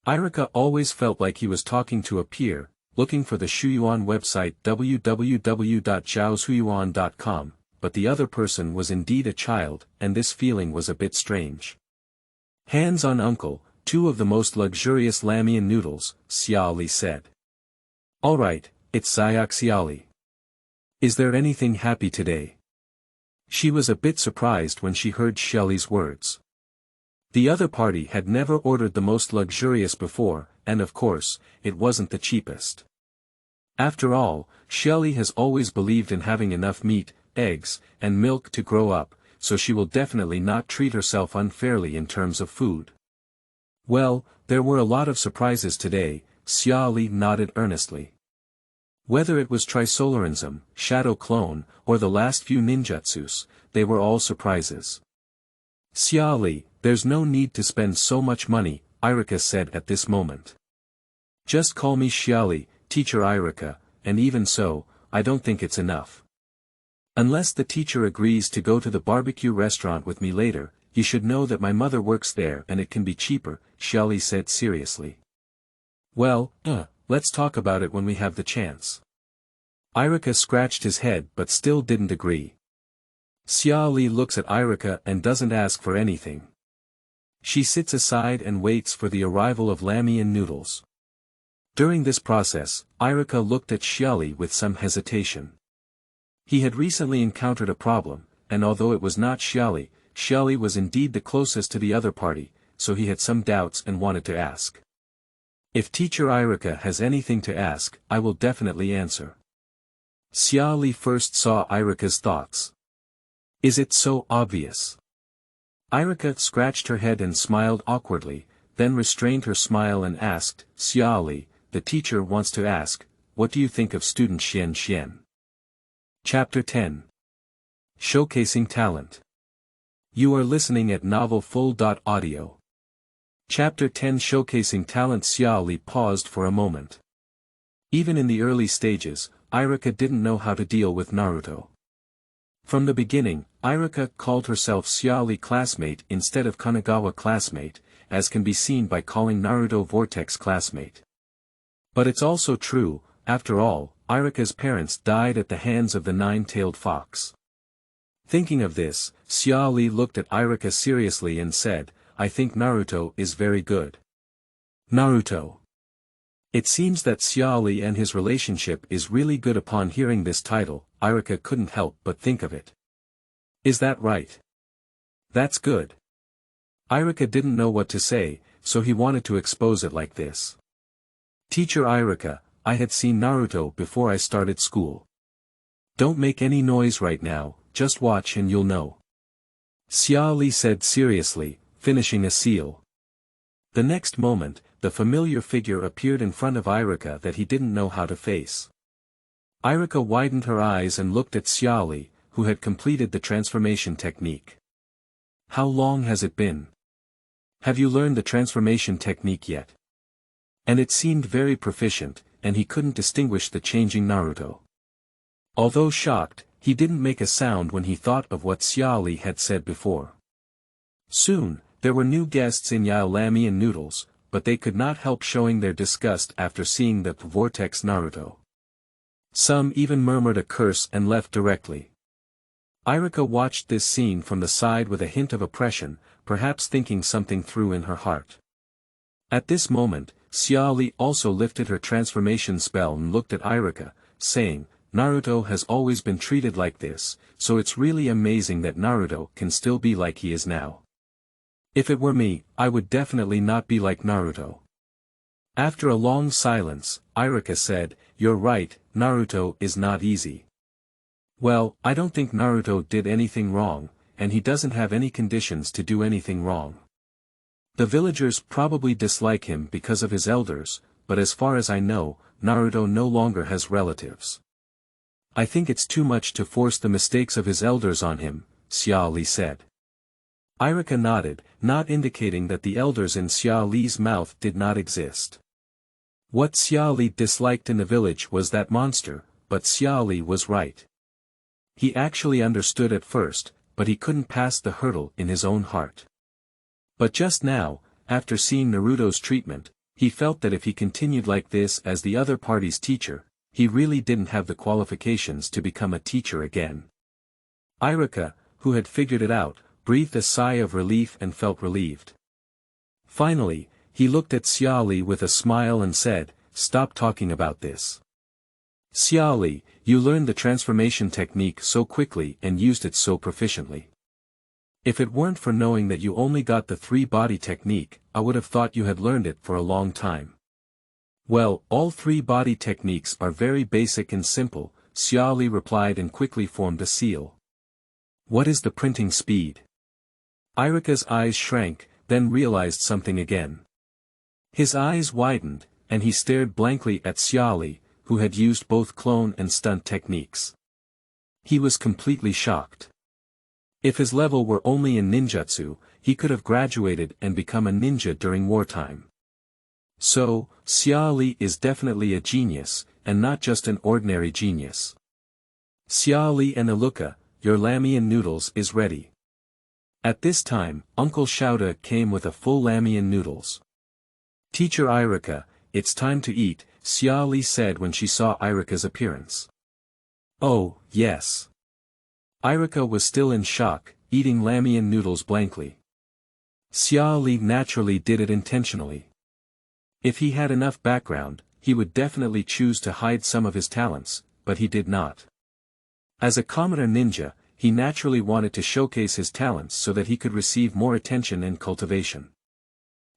Irika always felt like he was talking to a peer, looking for the Shuyuan website www.zhaoshuyuan.com, but the other person was indeed a child, and this feeling was a bit strange. "Hands on uncle, 2 of the most luxurious Lamian noodles," Xia Li said. "All right, it's KibaXia Li. Is there anything happy today?" She was a bit surprised when she heard Xia Li's words. The other party had never ordered the most luxurious before, and of course, it wasn't the cheapest. After all, Xia Li has always believed in having enough meat, eggs, and milk to grow up, so she will definitely not treat herself unfairly in terms of food. "Well, there were a lot of surprises today," Xia Li nodded earnestly. Whether it was Trisolarism, Shadow Clone, or the last few ninjutsus, they were all surprises. "Xia Li, there's no need to spend so much money," Irika said at this moment. "Just call me Xia Li, Teacher Irika, and even so, I don't think it's enough. Unless the teacher agrees to go to the barbecue restaurant with me later, you should know that my mother works there and it can be cheaper," Xia Li said seriously. "Well, let's talk about it when we have the chance." Irika scratched his head but still didn't agree. Xia Li looks at Irika and doesn't ask for anything. She sits aside and waits for the arrival of Lamian noodles. During this process, Irika looked at Xia Li with some hesitation. He had recently encountered a problem, and although it was not Xia Li was indeed the closest to the other party, so he had some doubts and wanted to ask. "If Teacher Irika has anything to ask, I will definitely answer." Xia Li first saw Irika's thoughts. "Is it so obvious?" Irika scratched her head and smiled awkwardly, then restrained her smile and asked, "Xia Li, the teacher wants to ask, what do you think of student Xian Xian?" Chapter 10. Showcasing Talent. You are listening at novelfull.audio. Chapter 10. Showcasing Talent. Xia Li paused for a moment. Even in the early stages, Irika didn't know how to deal with Naruto. From the beginning, Irika called herself Xia Li classmate instead of Kanagawa classmate, as can be seen by calling Naruto Vortex classmate. But it's also true, after all, Irika's parents died at the hands of the nine-tailed fox. Thinking of this, Xia Li looked at Irika seriously and said, "I think Naruto is very good." Naruto. It seems that Xia Li and his relationship is really good. Upon hearing this title, Irika couldn't help but think of it. Is that right? That's good. Irika didn't know what to say, so he wanted to expose it like this. Teacher Iruka, I had seen Naruto before I started school. Don't make any noise right now, just watch and you'll know. Xia Li said seriously, finishing a seal. The next moment, the familiar figure appeared in front of Iruka that he didn't know how to face. Iruka widened her eyes and looked at Xia Li, who had completed the transformation technique. How long has it been? Have you learned the transformation technique yet? And it seemed very proficient, and he couldn't distinguish the changing Naruto. Although shocked, he didn't make a sound when he thought of what Xia Li had said before. Soon, there were new guests in Xiao Ramen noodles, but they could not help showing their disgust after seeing the Vortex Naruto. Some even murmured a curse and left directly. Iruka watched this scene from the side with a hint of oppression, perhaps thinking something through in her heart. At this moment, Xia Li also lifted her transformation spell and looked at Iruka, saying, Naruto has always been treated like this, so it's really amazing that Naruto can still be like he is now. If it were me, I would definitely not be like Naruto. After a long silence, Iruka said, You're right, Naruto is not easy. Well, I don't think Naruto did anything wrong, and he doesn't have any conditions to do anything wrong. The villagers probably dislike him because of his elders, but as far as I know, Naruto no longer has relatives. I think it's too much to force the mistakes of his elders on him, Xia Li said. Iruka nodded, not indicating that the elders in Xia Li's mouth did not exist. What Xia Li disliked in the village was that monster, but Xia Li was right. He actually understood at first, but he couldn't pass the hurdle in his own heart. But just now, after seeing Naruto's treatment, he felt that if he continued like this as the other party's teacher, he really didn't have the qualifications to become a teacher again. Iruka, who had figured it out, breathed a sigh of relief and felt relieved. Finally, he looked at Xia Li with a smile and said, Stop talking about this. Xia Li, you learned the transformation technique so quickly and used it so proficiently. If it weren't for knowing that you only got the three-body technique, I would have thought you had learned it for a long time. Well, all three-body techniques are very basic and simple, Xia Li replied and quickly formed a seal. What is the printing speed? Iruka's eyes shrank, then realized something again. His eyes widened, and he stared blankly at Xia Li, who had used both clone and stunt techniques. He was completely shocked. If his level were only in ninjutsu, he could have graduated and become a ninja during wartime. So, Xia Li is definitely a genius, and not just an ordinary genius. Xia Li and Iruka, your ramen noodles is ready. At this time, Uncle Xiao came with a full ramen noodles. Teacher Iruka, it's time to eat, Xia Li said when she saw Iruka's appearance. Oh, yes. Iruka was still in shock, eating ramen noodles blankly. Xia Li naturally did it intentionally. If he had enough background, he would definitely choose to hide some of his talents, but he did not. As a commoner ninja, he naturally wanted to showcase his talents so that he could receive more attention and cultivation.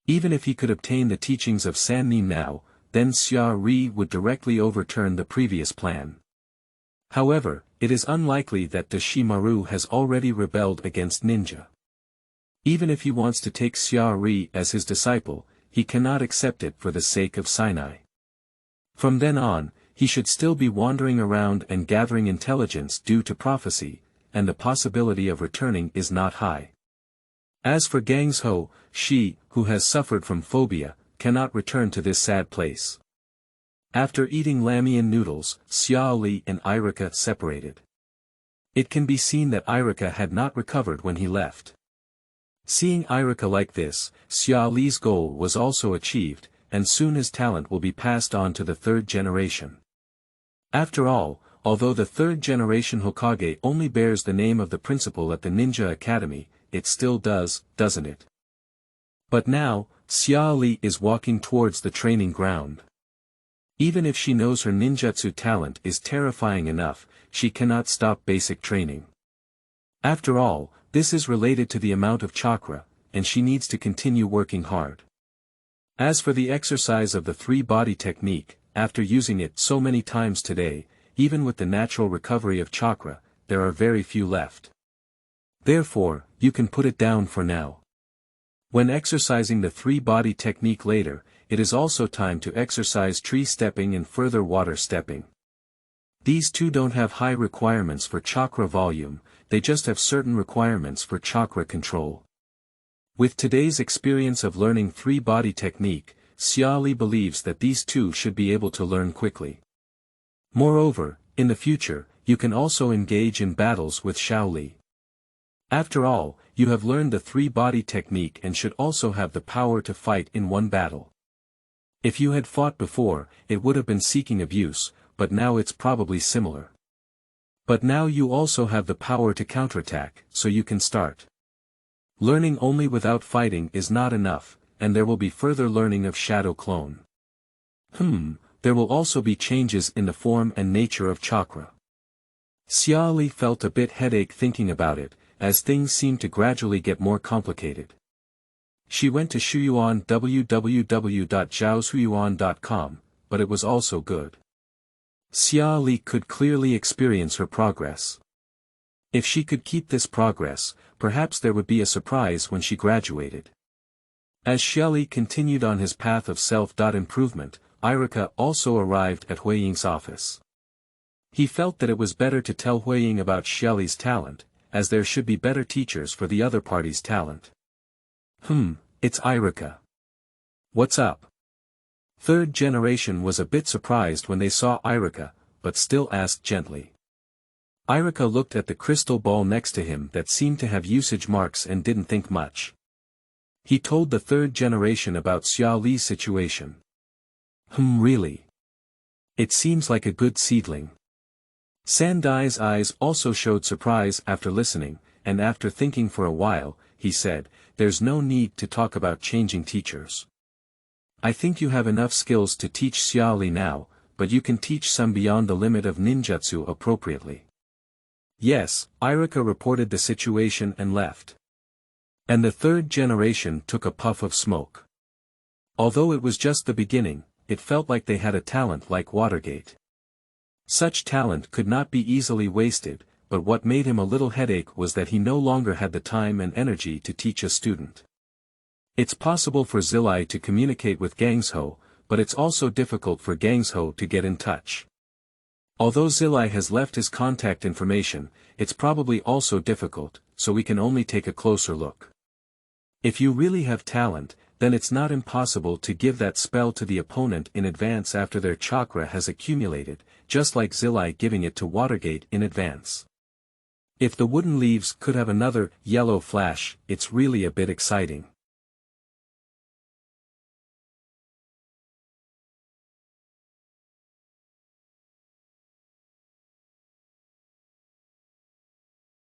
Even if he could obtain the teachings of Sannin now, then Xia Li would directly overturn the previous plan. However, it is unlikely that Deshimaru has already rebelled against ninja. Even if he wants to take Xia Li as his disciple, he cannot accept it for the sake of Sinai. From then on, he should still be wandering around and gathering intelligence due to prophecy, and the possibility of returning is not high. As for Gangsho, she, who has suffered from phobia, cannot return to this sad place. After eating ramen noodles, Xia Li and Iruka separated. It can be seen that Iruka had not recovered when he left. Seeing Iruka like this, Xia Li's goal was also achieved, and soon his talent will be passed on to the third generation. After all, although the third generation Hokage only bears the name of the principal at the Ninja Academy, it still does, doesn't it? But now, Xia Li is walking towards the training ground. Even if she knows her ninjutsu talent is terrifying enough, she cannot stop basic training. After all, this is related to the amount of chakra, and she needs to continue working hard. As for the exercise of the three-body technique, after using it so many times today, even with the natural recovery of chakra, there are very few left. Therefore, you can put it down for now. When exercising the three-body technique later, it is also time to exercise tree stepping and further water stepping. These two don't have high requirements for chakra volume, they just have certain requirements for chakra control. With today's experience of learning three-body technique, Xia Li believes that these two should be able to learn quickly. Moreover, in the future, you can also engage in battles with Xiao Li. After all, you have learned the three-body technique and should also have the power to fight in one battle. If you had fought before, it would have been seeking abuse, but now it's probably similar. But now you also have the power to counterattack, so you can start. Learning only without fighting is not enough, and there will be further learning of shadow clone. There will also be changes in the form and nature of chakra. Xia Li felt a bit headache thinking about it, as things seemed to gradually get more complicated. She went to Shuyuan www.zhaoshuyuan.com, but it was also good. Xia Li could clearly experience her progress. If she could keep this progress, perhaps there would be a surprise when she graduated. As Xia Li continued on his path of self-improvement, Irika also arrived at Huiying's office. He felt that it was better to tell Huiying about Xia Li's talent, as there should be better teachers for the other party's talent. It's Irika. What's up? Third generation was a bit surprised when they saw Irika, but still asked gently. Irika looked at the crystal ball next to him that seemed to have usage marks and didn't think much. He told the third generation about Xia Li's situation. Really? It seems like a good seedling. Sandai's eyes also showed surprise after listening, and after thinking for a while, he said, "There's no need to talk about changing teachers. I think you have enough skills to teach Xia Li now, but you can teach some beyond the limit of ninjutsu appropriately." Yes, Irika reported the situation and left. And the third generation took a puff of smoke. Although it was just the beginning, it felt like they had a talent like Watergate. Such talent could not be easily wasted, but what made him a little headache was that he no longer had the time and energy to teach a student. It's possible for Zilai to communicate with Gangsho, but it's also difficult for Gangsho to get in touch. Although Zilai has left his contact information, it's probably also difficult, so we can only take a closer look. If you really have talent, then it's not impossible to give that spell to the opponent in advance after their chakra has accumulated, just like Zilai giving it to Watergate in advance. If the wooden leaves could have another yellow flash, it's really a bit exciting.